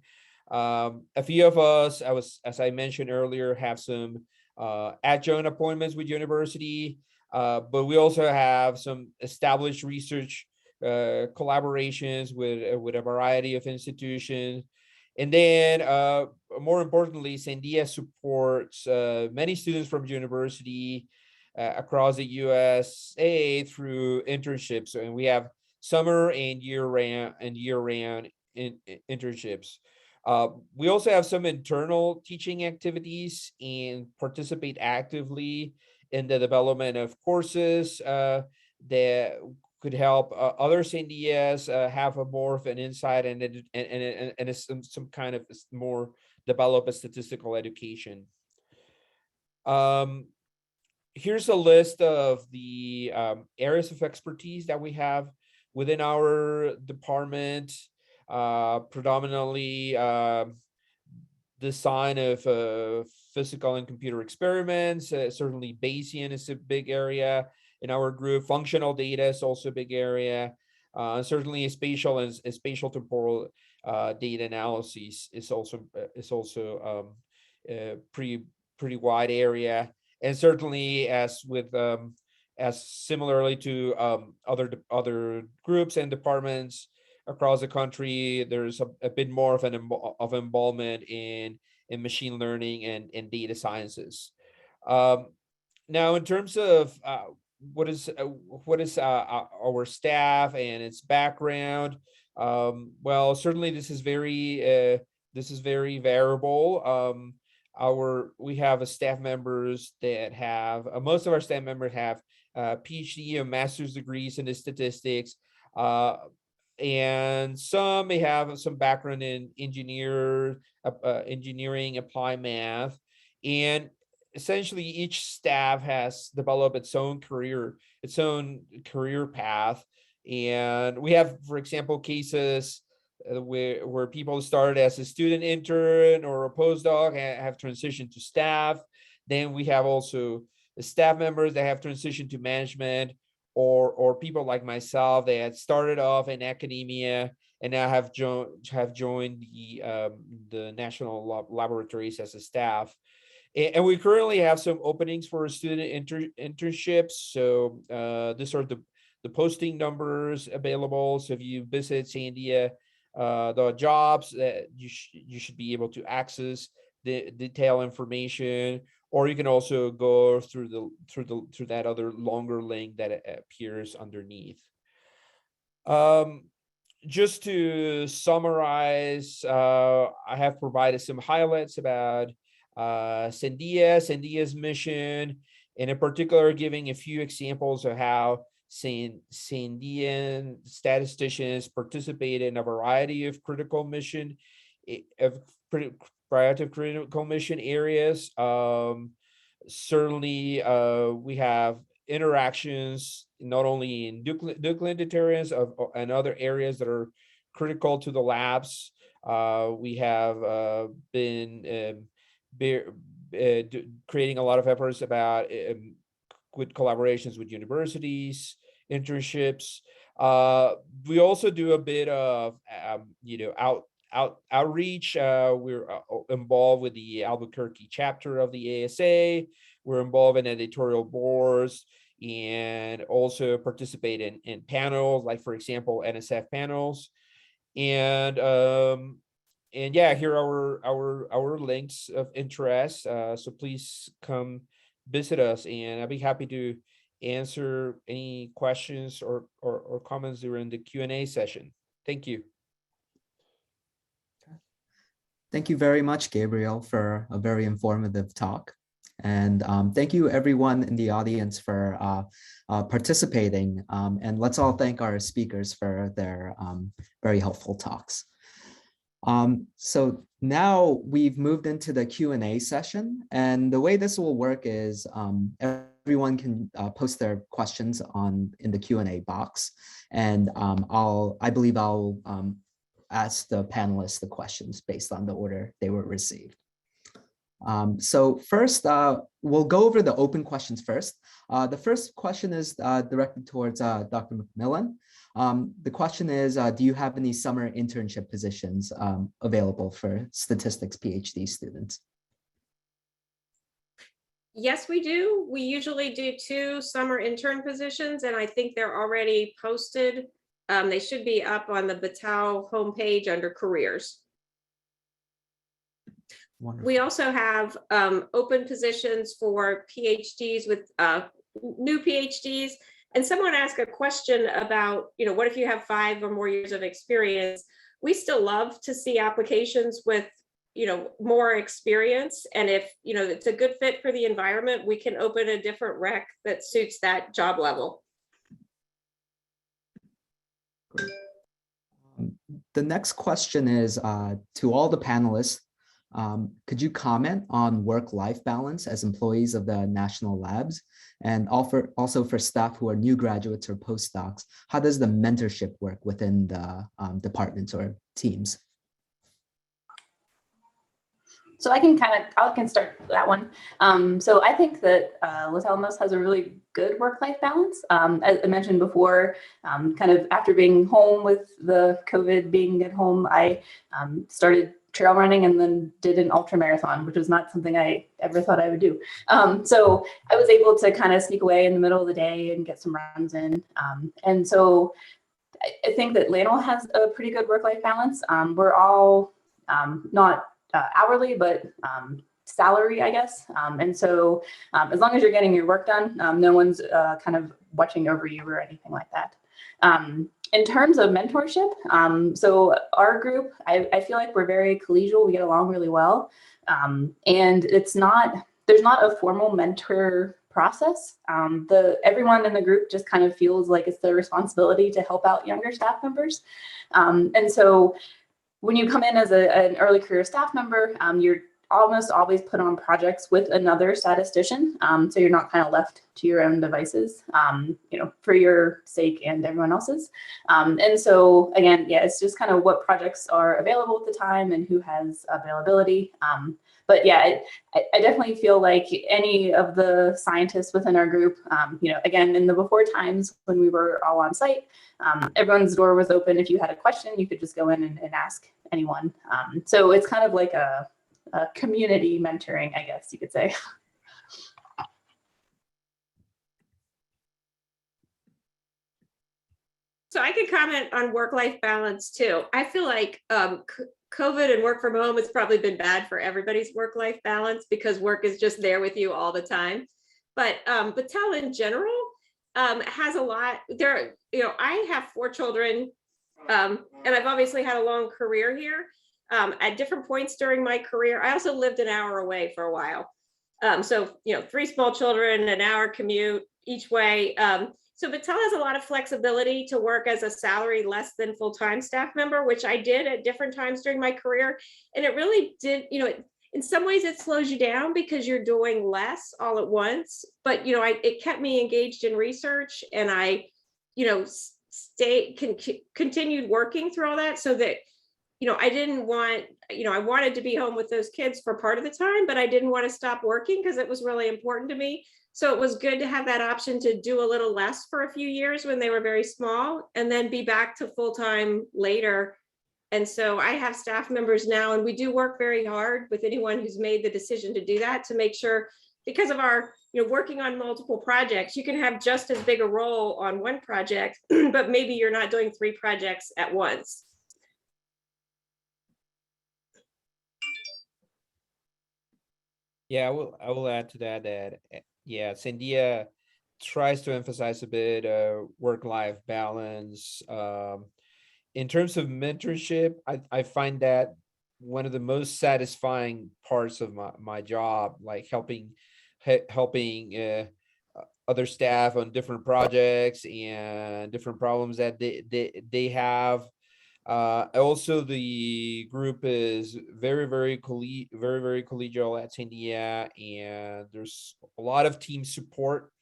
A few of us, as I mentioned earlier, have some adjunct appointments with university, but we also have some established research collaborations with a variety of institutions. And then more importantly, Sandia supports many students from university across the USA through internships, and we have summer and year-round internships. We also have some internal teaching activities and participate actively in the development of courses that could help other Sandias have a more of an insight and some kind of more develop a statistical education. Here's a list of the areas of expertise that we have within our department. Predominantly design of physical and computer experiments. Certainly Bayesian is a big area in our group. Functional data is also a big area. Certainly spatial and spatial temporal data analysis is also a pretty wide area. And certainly, as similarly to other groups and departments across the country, there's a bit more of involvement in machine learning and data sciences. Now, in terms of what is our staff and its background, well, certainly this is very variable. We have a staff members that have most of our staff members have PhD and master's degrees in the statistics, and some may have some background in engineering, applied math, and essentially each staff has developed its own career path. And we have, for example, cases where people started as a student intern or a postdoc and have transitioned to staff. Then we have also the staff members that have transitioned to management, or people like myself that had started off in academia and now have joined the national laboratories as a staff. And we currently have some openings for student internships. So these are the posting numbers available. So if you visit Sandia, the jobs that you should be able to access the detailed information, or you can also go through that other longer link that appears underneath. Just to summarize, I have provided some highlights about Sandia's mission, and in particular, giving a few examples of how Sandian statisticians participate in a variety of critical mission areas. Certainly, we have interactions not only in nuclear deterrence and other areas that are critical to the labs. We have been creating a lot of efforts about with collaborations with universities, internships. We also do a bit of outreach. We're involved with the Albuquerque chapter of the ASA. We're involved in editorial boards and also participate in panels, like for example, NSF panels. And yeah, here are our links of interest. So please come visit us, and I'll be happy to answer any questions or comments during the Q&A session. Thank you. Thank you very much, Gabriel, for a very informative talk. And thank you everyone in the audience for participating. And let's all thank our speakers for their very helpful talks. So now we've moved into the Q&A session, and the way this will work is everyone can post their questions in the Q&A box, and I believe I'll ask the panelists the questions based on the order they were received. So first, we'll go over the open questions first. The first question is directed towards Dr. Mcmillan. The question is, do you have any summer internship positions available for statistics PhD students? Yes, we do. We usually do 2 summer intern positions, and I think they're already posted. They should be up on the Battelle homepage under careers. Wonderful. We also have open positions for PhDs with new PhDs. And someone asked a question about, what if you have 5 or more years of experience? We still love to see applications with, more experience. And if, it's a good fit for the environment, we can open a different rec that suits that job level. The next question is to all the panelists. Could you comment on work-life balance as employees of the national labs, and also for staff who are new graduates or postdocs? How does the mentorship work within the departments or teams? So I can start that one. So I think that Los Alamos has a really good work-life balance. As I mentioned before, kind of after being home with the COVID being at home, I started trail running and then did an ultra marathon, which was not something I ever thought I would do. So I was able to kind of sneak away in the middle of the day and get some runs in. And so I think that Lanel has a pretty good work-life balance. We're all not hourly, but salary, I guess. And so as long as you're getting your work done, no one's kind of watching over you or anything like that. In terms of mentorship, so our group, I feel like we're very collegial. We get along really well. And there's not a formal mentor process. Everyone in the group just kind of feels like it's their responsibility to help out younger staff members. And so when you come in as an early career staff member, you're almost always put on projects with another statistician. So you're not kind of left to your own devices, for your sake and everyone else's. And so again, yeah, it's just kind of what projects are available at the time and who has availability. But yeah, I definitely feel like any of the scientists within our group, again, in the before times when we were all on site, everyone's door was open. If you had a question, you could just go in and ask anyone. So it's kind of like a community mentoring, I guess you could say. So I could comment on work-life balance too. I feel like COVID and work from home has probably been bad for everybody's work-life balance because work is just there with you all the time. But Battelle in general has a lot. I have 4 children, and I've obviously had a long career here. At different points during my career, I also lived an hour away for a while. So 3 small children, an hour commute each way. So Battelle has a lot of flexibility to work as a salary less than full-time staff member, which I did at different times during my career. And it really did, in some ways it slows you down because you're doing less all at once. But, it kept me engaged in research, and I, continued working through all that so that, I didn't want, I wanted to be home with those kids for part of the time, but I didn't want to stop working because it was really important to me. So it was good to have that option to do a little less for a few years when they were very small and then be back to full-time later. And so I have staff members now, and we do work very hard with anyone who's made the decision to do that to make sure, because of our, working on multiple projects, you can have just as big a role on one project, but maybe you're not doing 3 projects at once. Yeah, I will add to that yeah, Sandia tries to emphasize a bit work-life balance. In terms of mentorship, I find that one of the most satisfying parts of my job, like helping other staff on different projects and different problems that they have. Also, the group is very collegial at Sandia, and there's a lot of team support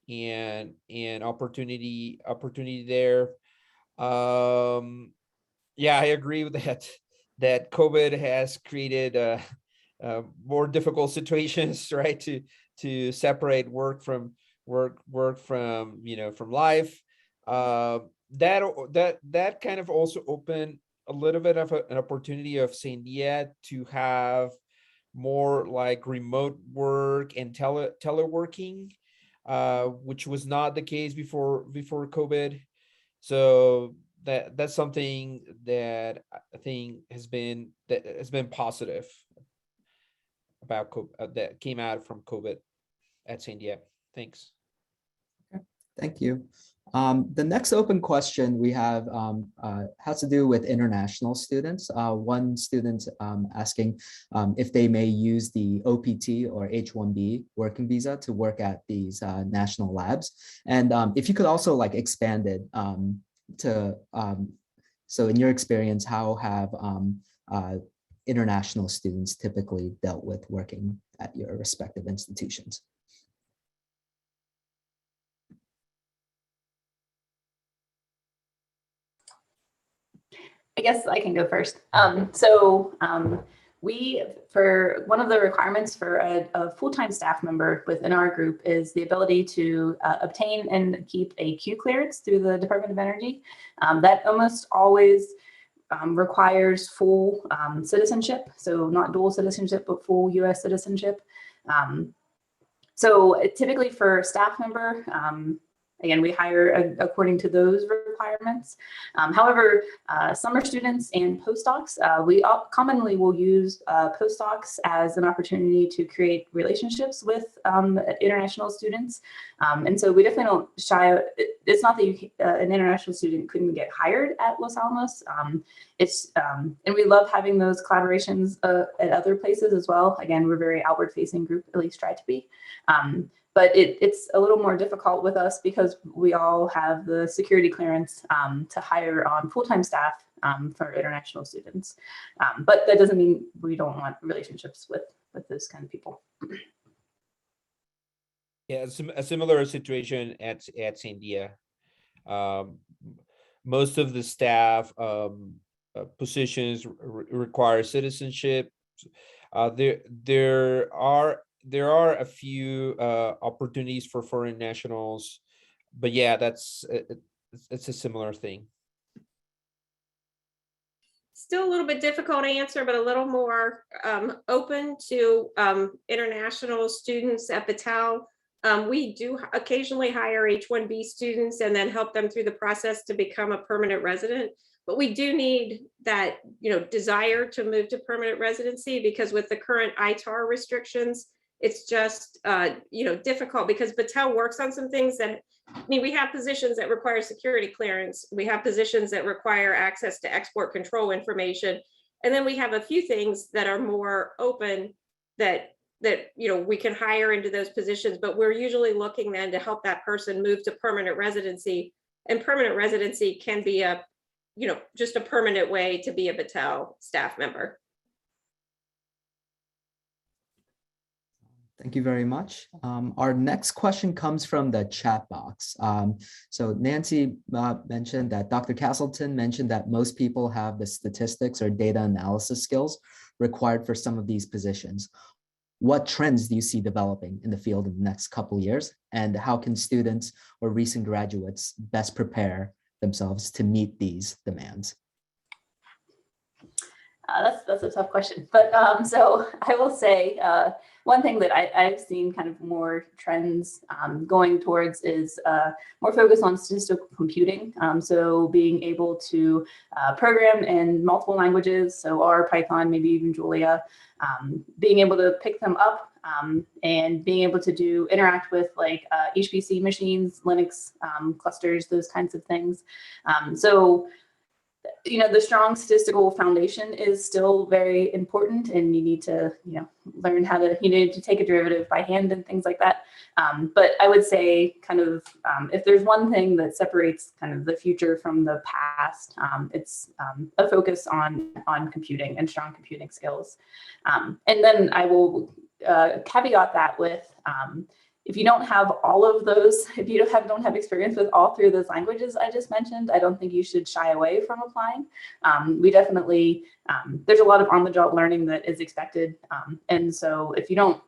and opportunity there. Yeah, I agree with that COVID has created more difficult situations, right? To separate work from from life. That kind of also opened a little bit of an opportunity of Sandia to have more like remote work and teleworking, which was not the case before COVID. So that's something that I think has been positive about that came out from COVID at Sandia. Thanks. Okay, thank you. The next open question we have has to do with international students. One student asking if they may use the OPT or H-1B working visa to work at these national labs. And if you could also like expand it so in your experience, how have international students typically dealt with working at your respective institutions? I guess I can go first. We, for one of the requirements for a full-time staff member within our group is the ability to obtain and keep a Q clearance through the Department of Energy. That almost always requires full citizenship, so not dual citizenship, but full US citizenship. So typically for a staff member, again, we hire according to those requirements. However, summer students and postdocs, we commonly will use postdocs as an opportunity to create relationships with international students. And so we definitely don't shy. It's not that an international student couldn't get hired at Los Alamos. And we love having those collaborations at other places as well. Again, we're a very outward facing group, at least try to be. But it's a little more difficult with us because we all have the security clearance to hire on full-time staff for international students. But that doesn't mean we don't want relationships with those kind of people. Yeah, a similar situation at Sandia. Most of the staff positions require citizenship. There are a few opportunities for foreign nationals, but yeah, it's a similar thing. Still a little bit difficult to answer, but a little more open to international students at Battelle. We do occasionally hire H-1B students and then help them through the process to become a permanent resident. But we do need that, desire to move to permanent residency, because with the current ITAR restrictions, it's just, difficult, because Battelle works on some things that, we have positions that require security clearance. We have positions that require access to export control information. And then we have a few things that are more open that we can hire into those positions, but we're usually looking then to help that person move to permanent residency. And permanent residency can be just a permanent way to be a Battelle staff member. Thank you very much. Our next question comes from the chat box. So Nancy mentioned that Dr. Castleton mentioned that most people have the statistics or data analysis skills required for some of these positions. What trends do you see developing in the field in the next couple of years? And how can students or recent graduates best prepare themselves to meet these demands? That's a tough question, but so I will say one thing that I've seen kind of more trends going towards is more focus on statistical computing. So being able to program in multiple languages, so R, Python, maybe even Julia, being able to pick them up and being able to interact with like HPC machines, Linux clusters, those kinds of things. So the strong statistical foundation is still very important, and you need to, learn how to, need to take a derivative by hand and things like that. But I would say kind of, if there's one thing that separates kind of the future from the past, it's a focus on computing and strong computing skills. And then I will caveat that with, if you don't have all of those, if you don't have experience with all three of those languages I just mentioned, I don't think you should shy away from applying. We definitely, there's a lot of on-the-job learning that is expected. And so if you don't,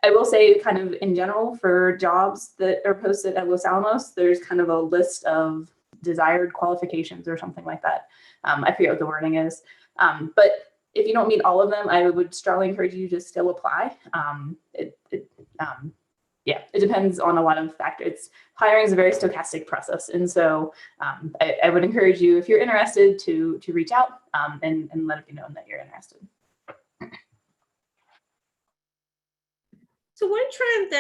I will say kind of in general for jobs that are posted at Los Alamos, there's kind of a list of desired qualifications or something like that. I forget what the wording is. But if you don't meet all of them, I would strongly encourage you to still apply. It depends on a lot of factors. Hiring is a very stochastic process. And so I would encourage you, if you're interested, to reach out and let it be known that you're interested. So one trend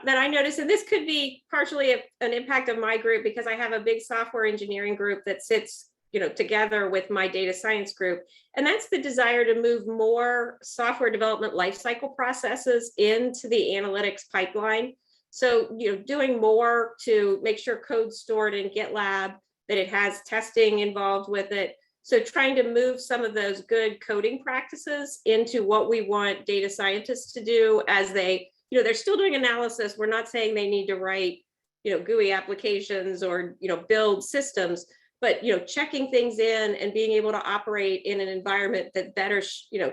that I noticed, and this could be partially an impact of my group, because I have a big software engineering group that sits together with my data science group. And that's the desire to move more software development lifecycle processes into the analytics pipeline. So, doing more to make sure code's stored in GitLab, that it has testing involved with it. So trying to move some of those good coding practices into what we want data scientists to do as they, they're still doing analysis. We're not saying they need to write, GUI applications or, build systems, but checking things in and being able to operate in an environment that better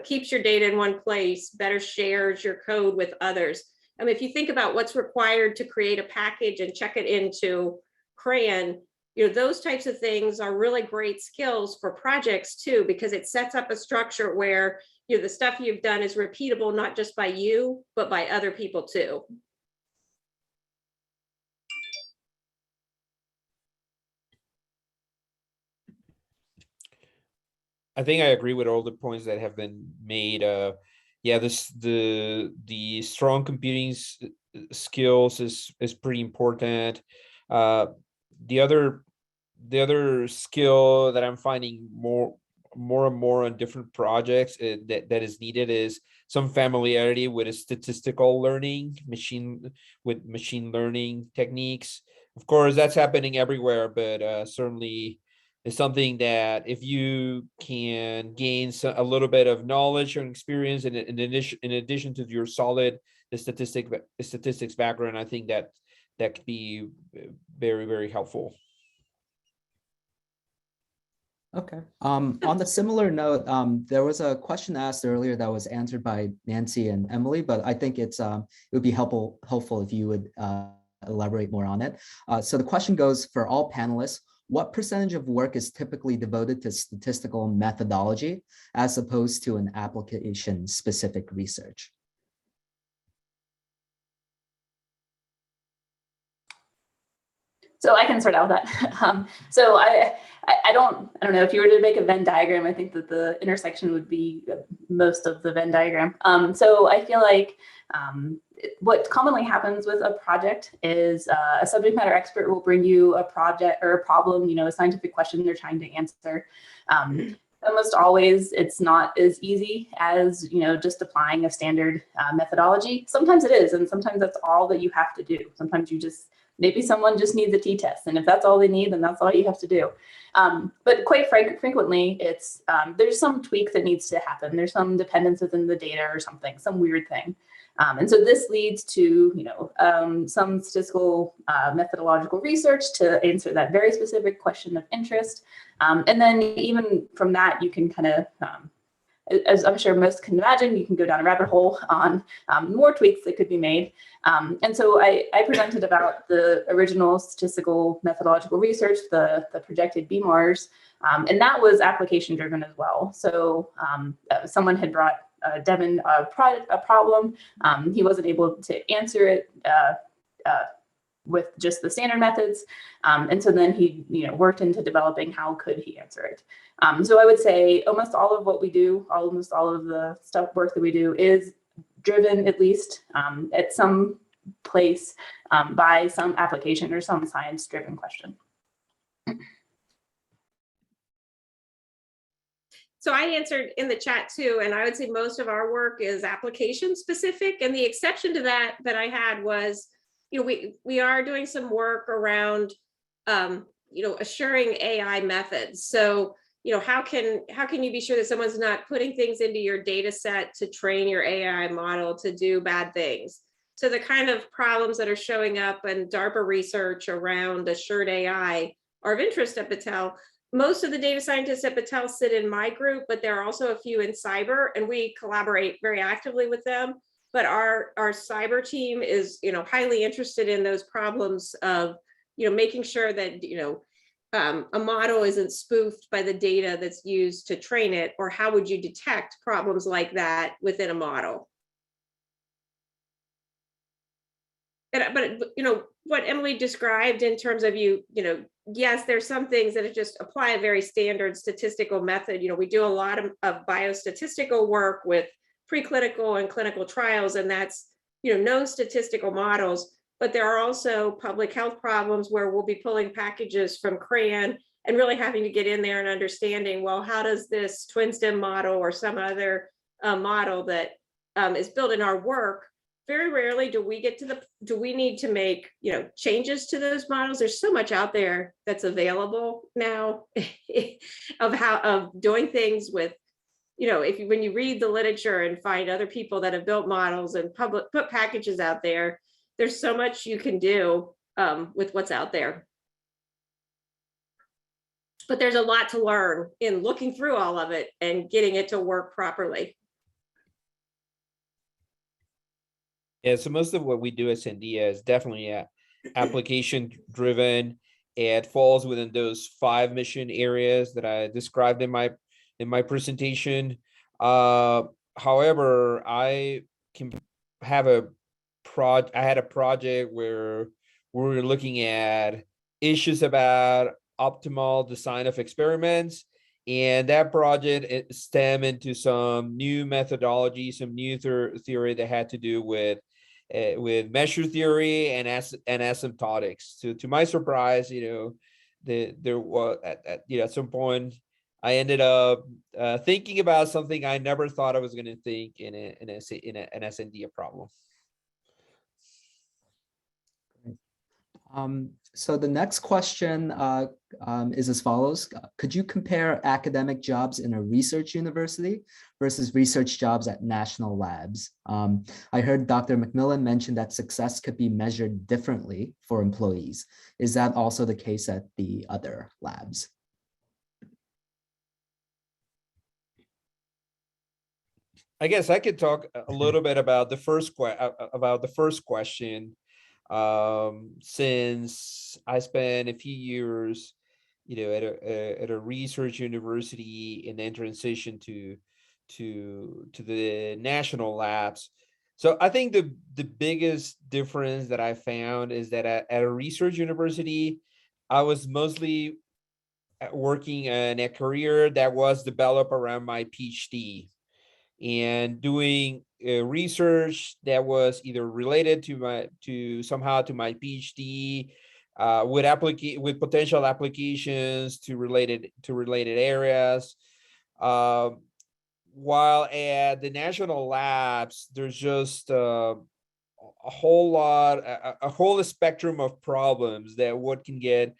keeps your data in one place, better shares your code with others. I mean, if you think about what's required to create a package and check it into CRAN, those types of things are really great skills for projects too, because it sets up a structure where the stuff you've done is repeatable, not just by you, but by other people too. I think I agree with all the points that have been made. Yeah, the strong computing skills is pretty important. The other skill that I'm finding more and more on different projects that is needed is some familiarity with a statistical learning, machine learning techniques. Of course, that's happening everywhere, but certainly is something that if you can gain a little bit of knowledge and experience in addition to your solid statistics background, I think that could be very, very helpful. Okay. On the similar note, there was a question asked earlier that was answered by Nancy and Emily, but I think it would be helpful if you would elaborate more on it. So the question goes for all panelists: what percentage of work is typically devoted to statistical methodology as opposed to an application-specific research? So I can start out with that. So I don't know if you were to make a Venn diagram, I think that the intersection would be most of the Venn diagram. So I feel like what commonly happens with a project is a subject matter expert will bring you a project or a problem, a scientific question they're trying to answer. Almost always it's not as easy as, just applying a standard methodology. Sometimes it is, and sometimes that's all that you have to do. Sometimes maybe someone just needs a t-test, and if that's all they need, then that's all you have to do. But quite frequently, it's there's some tweak that needs to happen. There's some dependence within the data or something, some weird thing. And so this leads to some statistical methodological research to answer that very specific question of interest. And then even from that, you can kind of, as I'm sure most can imagine, you can go down a rabbit hole on more tweaks that could be made. And so I presented about the original statistical methodological research, the projected BMARs, and that was application driven as well. So someone had brought Devin a problem. He wasn't able to answer it with just the standard methods. And so then he worked into developing how could he answer it. So I would say almost all of what we do, almost all of the work that we do is driven at least at some place by some application or some science driven question. So I answered in the chat too, and I would say most of our work is application specific. And the exception to that I had was, we are doing some work around, assuring AI methods. So, how can you be sure that someone's not putting things into your data set to train your AI model to do bad things? So the kind of problems that are showing up in DARPA research around assured AI are of interest at Battelle. Most of the data scientists at Battelle sit in my group, but there are also a few in cyber, and we collaborate very actively with them. But our cyber team is, highly interested in those problems of, making sure that, a model isn't spoofed by the data that's used to train it, or how would you detect problems like that within a model? But what Emily described in terms of yes, there's some things that just apply a very standard statistical method. We do a lot of biostatistical work with preclinical and clinical trials, and that's no statistical models. But there are also public health problems where we'll be pulling packages from CRAN and really having to get in there and understanding, well, how does this twin stem model or some other model that is built in our work? Very rarely do we need to make changes to those models. There's so much out there that's available now of doing things with, when you read the literature and find other people that have built models and put packages out there, there's so much you can do with what's out there. But there's a lot to learn in looking through all of it and getting it to work properly. Yeah, so most of what we do at Sandia is definitely application driven. It falls within those 5 mission areas that I described in my presentation. However, I can have I had a project where we were looking at issues about optimal design of experiments, and that project stemmed into some new methodology, some new theory that had to do with measure theory and asymptotics. To my surprise, there was at some point I ended up thinking about something I never thought I was going to think in an SNDA problem. So the next question is as follows. Could you compare academic jobs in a research university versus research jobs at national labs? I heard Dr. Mcmillan mention that success could be measured differently for employees. Is that also the case at the other labs? I guess I could talk a little bit about the first question. Since I spent a few years, at a research university and then transition to the national labs. So I think the biggest difference that I found is that at a research university, I was mostly working in a career that was developed around my PhD and doing research that was either related to my PhD, with potential applications to related areas. Um, while at the national labs, there's just a whole lot, a whole spectrum of problems that one can get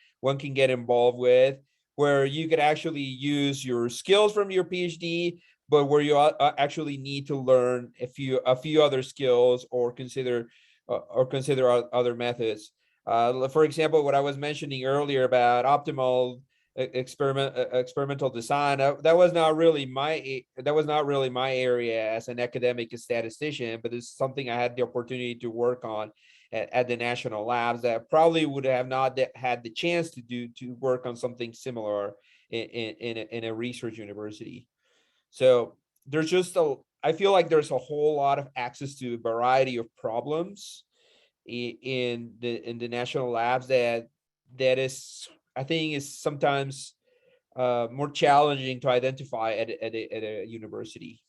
involved with, where you could actually use your skills from your PhD, but where you actually need to learn a few other skills or consider other methods. For example, what I was mentioning earlier about optimal experimental design, that was not really my area as an academic statistician, but it's something I had the opportunity to work on at the national labs that probably would have not had the chance to work on something similar in a research university. So I feel like there's a whole lot of access to a variety of problems in the national labs that is, I think, is sometimes more challenging to identify at a university.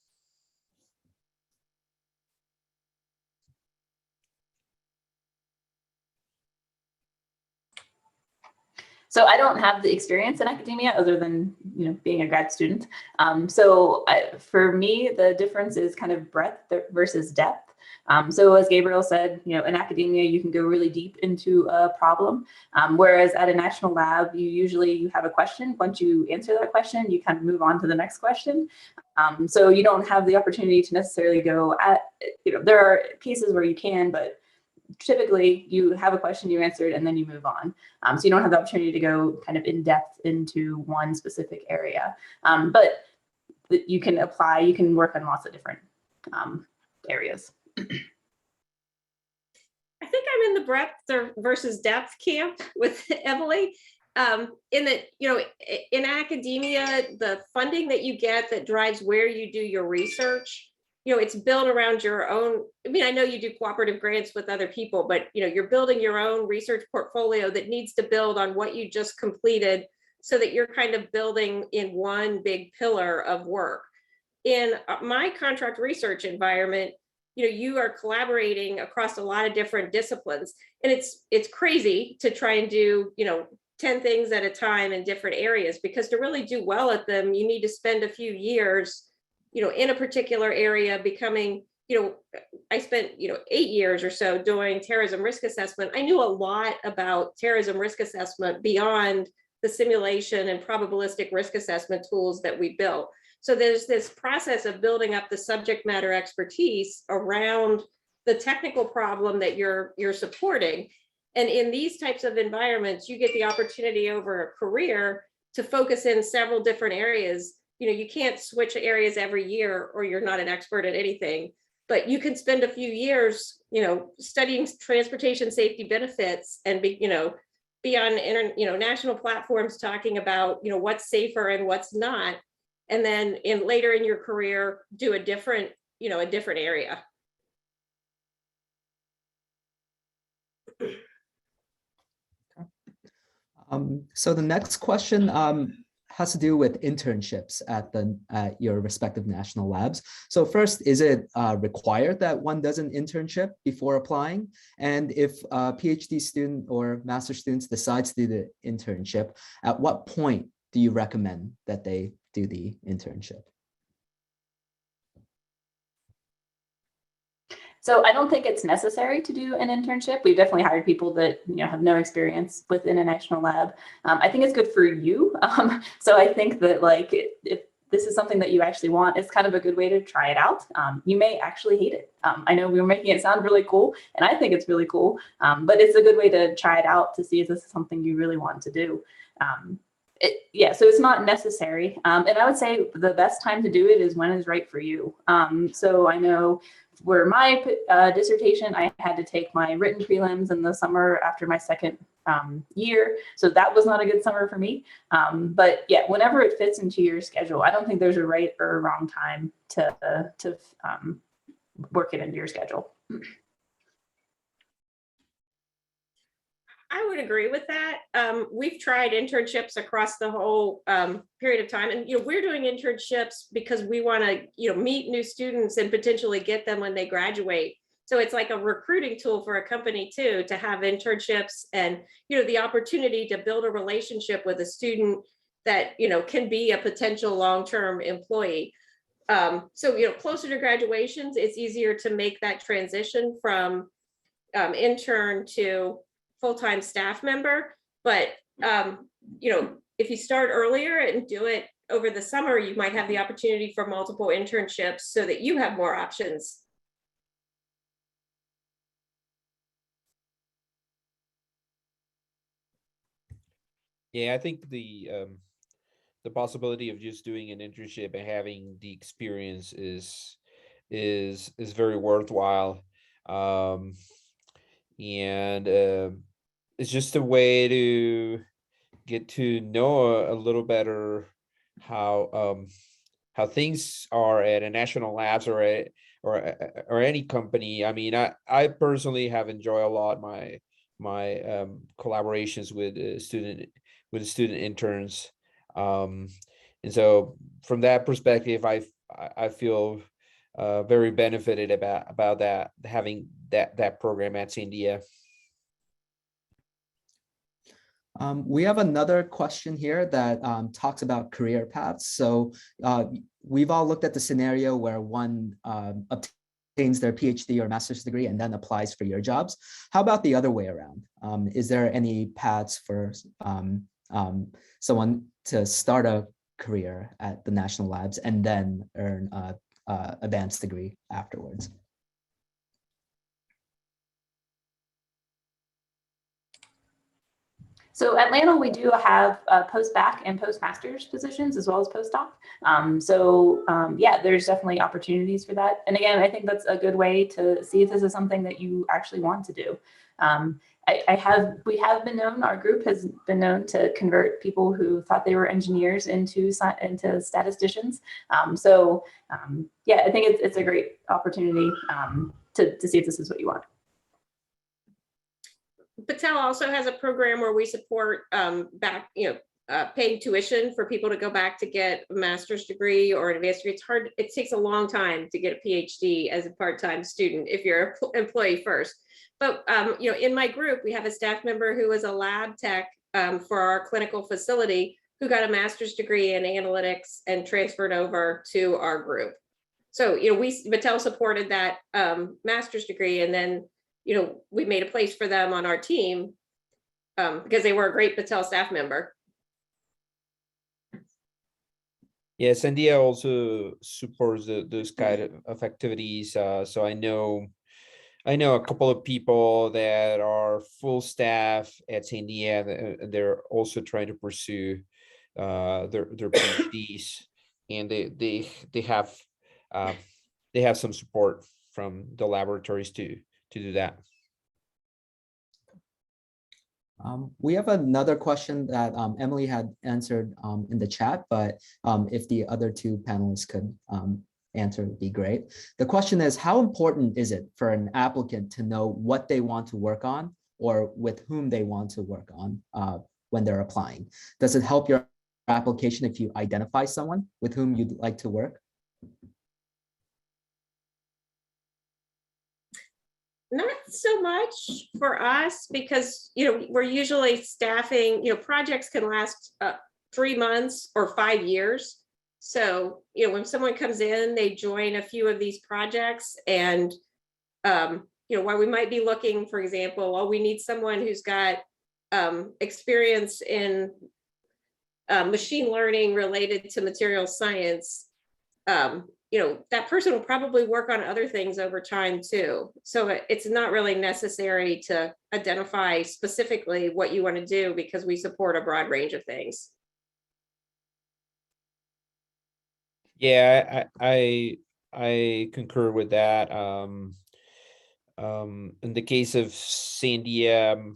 So I don't have the experience in academia other than being a grad student. For me, the difference is kind of breadth versus depth. So as Gabriel said, in academia, you can go really deep into a problem, whereas at a national lab, you have a question. Once you answer that question, you kind of move on to the next question. So you don't have the opportunity to necessarily go at, there are cases where you can, but typically you have a question, you answer it, and then you move on. So you don't have the opportunity to go kind of in depth into one specific area. But you can work on lots of different areas. I think I'm in the breadth versus depth camp with Emily. In that, in academia, the funding that you get that drives where you do your research, it's built around your own. I mean, I know you do cooperative grants with other people, but you're building your own research portfolio that needs to build on what you just completed, so that you're kind of building in one big pillar of work. In my contract research environment, you are collaborating across a lot of different disciplines, and it's crazy to try and do 10 things at a time in different areas, because to really do well at them, you need to spend a few years in a particular area, becoming, I spent 8 years or so doing terrorism risk assessment. I knew a lot about terrorism risk assessment beyond the simulation and probabilistic risk assessment tools that we built. So there's this process of building up the subject matter expertise around the technical problem that you're supporting. And in these types of environments, you get the opportunity over a career to focus in several different areas. You can't switch areas every year, or you're not an expert at anything, but you can spend a few years, studying transportation safety benefits and be on national platforms talking about, what's safer and what's not. And then later in your career, do a different area. So the next question has to do with internships at your respective national labs. So first, is it required that one does an internship before applying? And if a PhD student or master students decides to do the internship, at what point do you recommend that they do the internship? So I don't think it's necessary to do an internship. We've definitely hired people that have no experience within a national lab. I think it's good for you. So I think that if this is something that you actually want, it's kind of a good way to try it out. You may actually hate it. I know we were making it sound really cool, and I think it's really cool, but it's a good way to try it out to see if this is something you really want to do. Yeah, so it's not necessary. And I would say the best time to do it is when is right for you. So I know for my dissertation, I had to take my written prelims in the summer after my second year. So that was not a good summer for me. But yeah, whenever it fits into your schedule, I don't think there's a right or a wrong time to work it into your schedule. I would agree with that. We've tried internships across the whole period of time, and we're doing internships because we want to meet new students and potentially get them when they graduate. So it's like a recruiting tool for a company too, to have internships and the opportunity to build a relationship with a student that can be a potential long-term employee. So closer to graduations, it's easier to make that transition from intern to full-time staff member. But if you start earlier and do it over the summer, you might have the opportunity for multiple internships so that you have more options. Yeah, I think the possibility of just doing an internship and having the experience is very worthwhile. And it's just a way to get to know a little better how things are at a national labs or any company. I mean, I personally have enjoyed a lot my collaborations with student interns, and so from that perspective, I feel very benefited about that, having that program at Sandia. We have another question here that talks about career paths. So we've all looked at the scenario where one obtains their PhD or master's degree and then applies for your jobs. How about the other way around? Is there any paths for someone to start a career at the national labs and then earn a advanced degree afterwards? So at LANL, we do have post-bac and post-master's positions as well as postdoc. Yeah, there's definitely opportunities for that. And again, I think that's a good way to see if this is something that you actually want to do. We have been known, our group has been known to convert people who thought they were engineers into statisticians. Yeah, I think it's a great opportunity to see if this is what you want. Battelle also has a program where we support paying tuition for people to go back to get a master's degree or an advanced degree. It's hard. It takes a long time to get a PhD as a part-time student if you're an employee first. But in my group, we have a staff member who is a lab tech for our clinical facility who got a master's degree in analytics and transferred over to our group. So Battelle supported that master's degree, and then we made a place for them on our team because they were a great Battelle staff member. Yeah, Sandia also supports those kind of activities. So I know a couple of people that are full staff at Sandia, and they're also trying to pursue their PhDs, and they have some support from the laboratories to do that. We have another question that Emily had answered in the chat, but if the other two panelists could answer, it would be great. The question is, how important is it for an applicant to know what they want to work on or with whom they want to work on when they're applying? Does it help your application if you identify someone with whom you'd like to work? Not so much for us because, we're usually staffing, projects can last 3 months or 5 years. So, when someone comes in, they join a few of these projects, and, while we might be looking, for example, we need someone who's got experience in machine learning related to material science, that person will probably work on other things over time too. So it's not really necessary to identify specifically what you want to do because we support a broad range of things. Yeah, I concur with that. In the case of Sandia,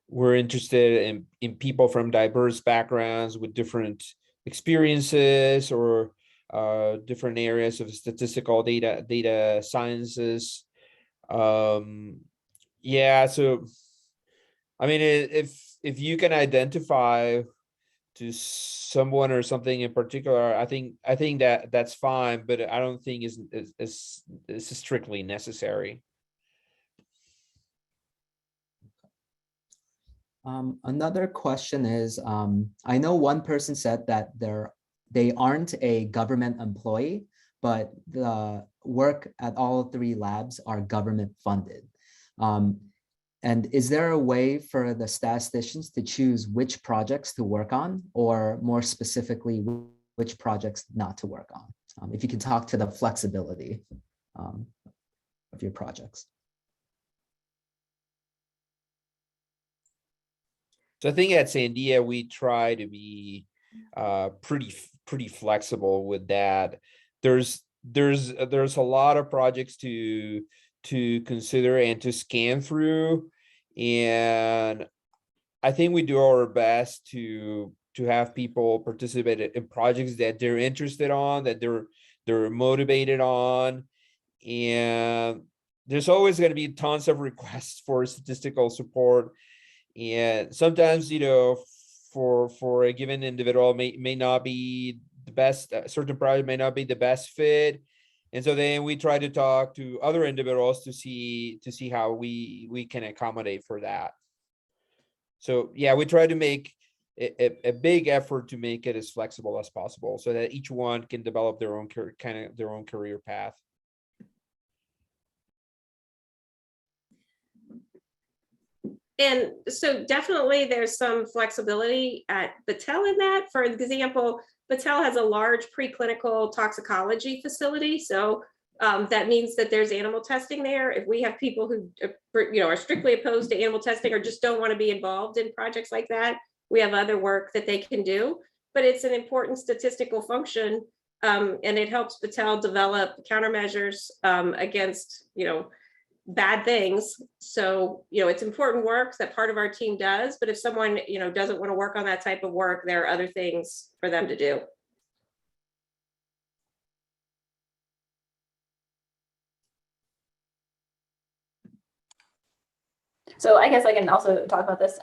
we're interested in people from diverse backgrounds with different experiences or different areas of statistical data sciences. Yeah, so I mean, if you can identify to someone or something in particular, I think that that's fine, but I don't think is strictly necessary. Another question is, I know one person said that they aren't a government employee, but the work at all three labs are government funded. And is there a way for the statisticians to choose which projects to work on, or more specifically, which projects not to work on? If you can talk to the flexibility of your projects. So I think at Sandia, we try to be pretty flexible with that. There's a lot of projects to consider and to scan through, and I think we do our best to have people participate in projects that they're interested on, that they're motivated on, and there's always going to be tons of requests for statistical support. And sometimes, for a given individual may not be the best, certain project may not be the best fit. And so then we try to talk to other individuals to see how we can accommodate for that. So yeah, we try to make a big effort to make it as flexible as possible so that each one can develop their own career path. And so definitely there's some flexibility at Battelle in that. For example, Battelle has a large preclinical toxicology facility. So that means that there's animal testing there. If we have people who are strictly opposed to animal testing or just don't want to be involved in projects like that, we have other work that they can do. But it's an important statistical function, and it helps Battelle develop countermeasures against bad things. So it's important work that part of our team does, but if someone doesn't want to work on that type of work, there are other things for them to do. So I guess I can also talk about this.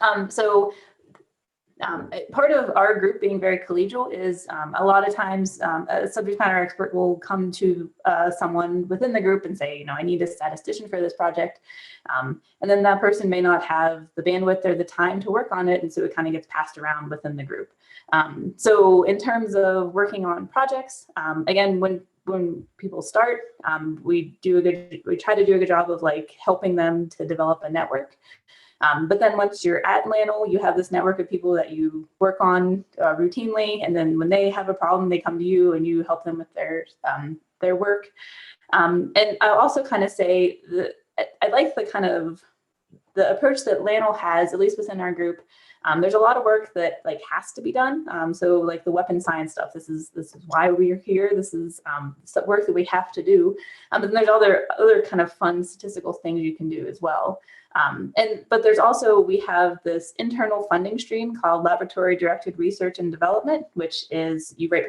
Part of our group being very collegial is a lot of times a subject matter expert will come to someone within the group and say, I need a statistician for this project. And then that person may not have the bandwidth or the time to work on it. And so it kind of gets passed around within the group. So in terms of working on projects, again, when people start, we try to do a good job of helping them to develop a network. But then once you're at LANL, you have this network of people that you work on routinely. And then when they have a problem, they come to you and you help them with their work. And I'll also kind of say that I like the approach that LANL has, at least within our group. There's a lot of work that has to be done. So the weapon science stuff, this is why we are here. This is some work that we have to do. But then there's other kind of fun statistical things you can do as well. But there's also, we have this internal funding stream called Laboratory Directed Research and Development, which is you write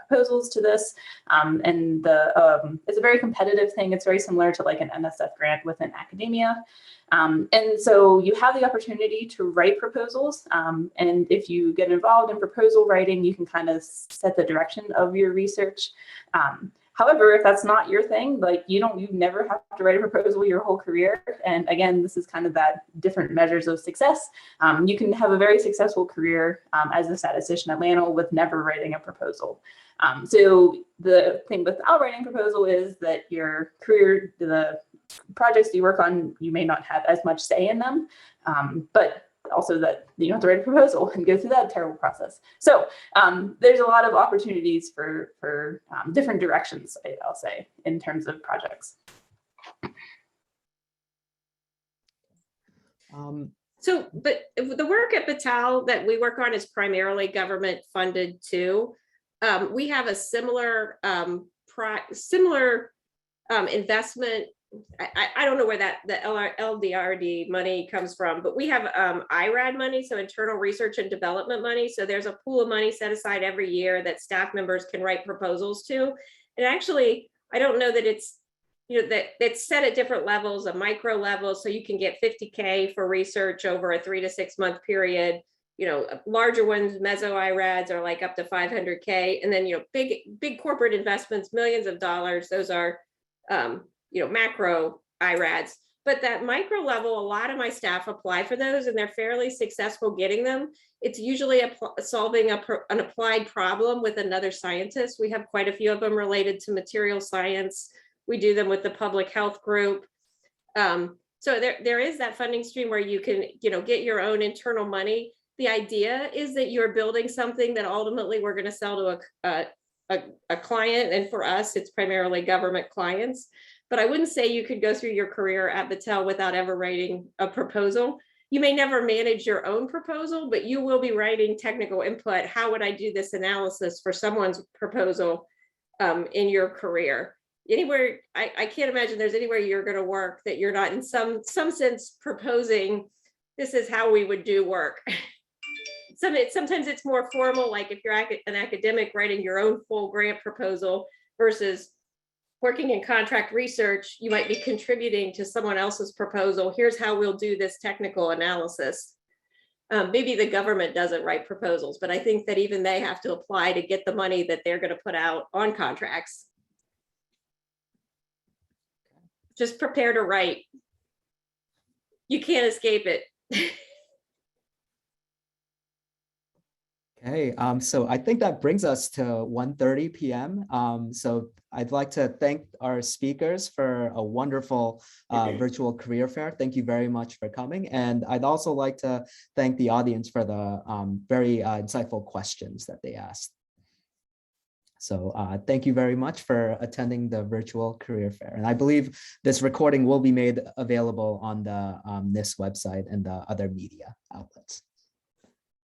proposals to this, and it's a very competitive thing. It's very similar to an NSF grant within academia. And so you have the opportunity to write proposals. And if you get involved in proposal writing, you can kind of set the direction of your research. However, if that's not your thing, you never have to write a proposal your whole career. And again, this is kind of that different measures of success. You can have a very successful career as a statistician at LANL with never writing a proposal. So the thing without writing a proposal is that your career, the projects you work on, you may not have as much say in them, but also that you don't have to write a proposal and go through that terrible process. So there's a lot of opportunities for different directions, I'll say, in terms of projects. But the work at Battelle that we work on is primarily government funded too. we have a similar investment. I don't know where the LDRD money comes from, but we have IRAD money, so internal research and development money. So there's a pool of money set aside every year that staff members can write proposals to. And actually, I don't know that it's, that it's set at different levels, a micro level, so you can get 50K for research over a 3 to 6 month period. Larger ones, meso IRADs, are like up to 500K, and then big corporate investments, millions of dollars. Those are macro IRADs. But that micro level, a lot of my staff apply for those, and they're fairly successful getting them. It's usually solving an applied problem with another scientist. We have quite a few of them related to material science. We do them with the public health group. So there is that funding stream where you can get your own internal money. The idea is that you're building something that ultimately we're going to sell to a client, and for us, it's primarily government clients. But I wouldn't say you could go through your career at Battelle without ever writing a proposal. You may never manage your own proposal, but you will be writing technical input. How would I do this analysis for someone's proposal in your career? Anywhere, I can't imagine there's anywhere you're going to work that you're not in some sense proposing, this is how we would do work. Sometimes it's more formal, like if you're an academic writing your own full grant proposal versus working in contract research, you might be contributing to someone else's proposal. Here's how we'll do this technical analysis. Maybe the government doesn't write proposals, but I think that even they have to apply to get the money that they're going to put out on contracts. Just prepare to write. You can't escape it. Okay, so I think that brings us to 1:30 p.m. So I'd like to thank our speakers for a wonderful virtual career fair. Thank you very much for coming. And I'd also like to thank the audience for the very insightful questions that they asked. So thank you very much for attending the virtual career fair. And I believe this recording will be made available on the NIST website and the other media outlets.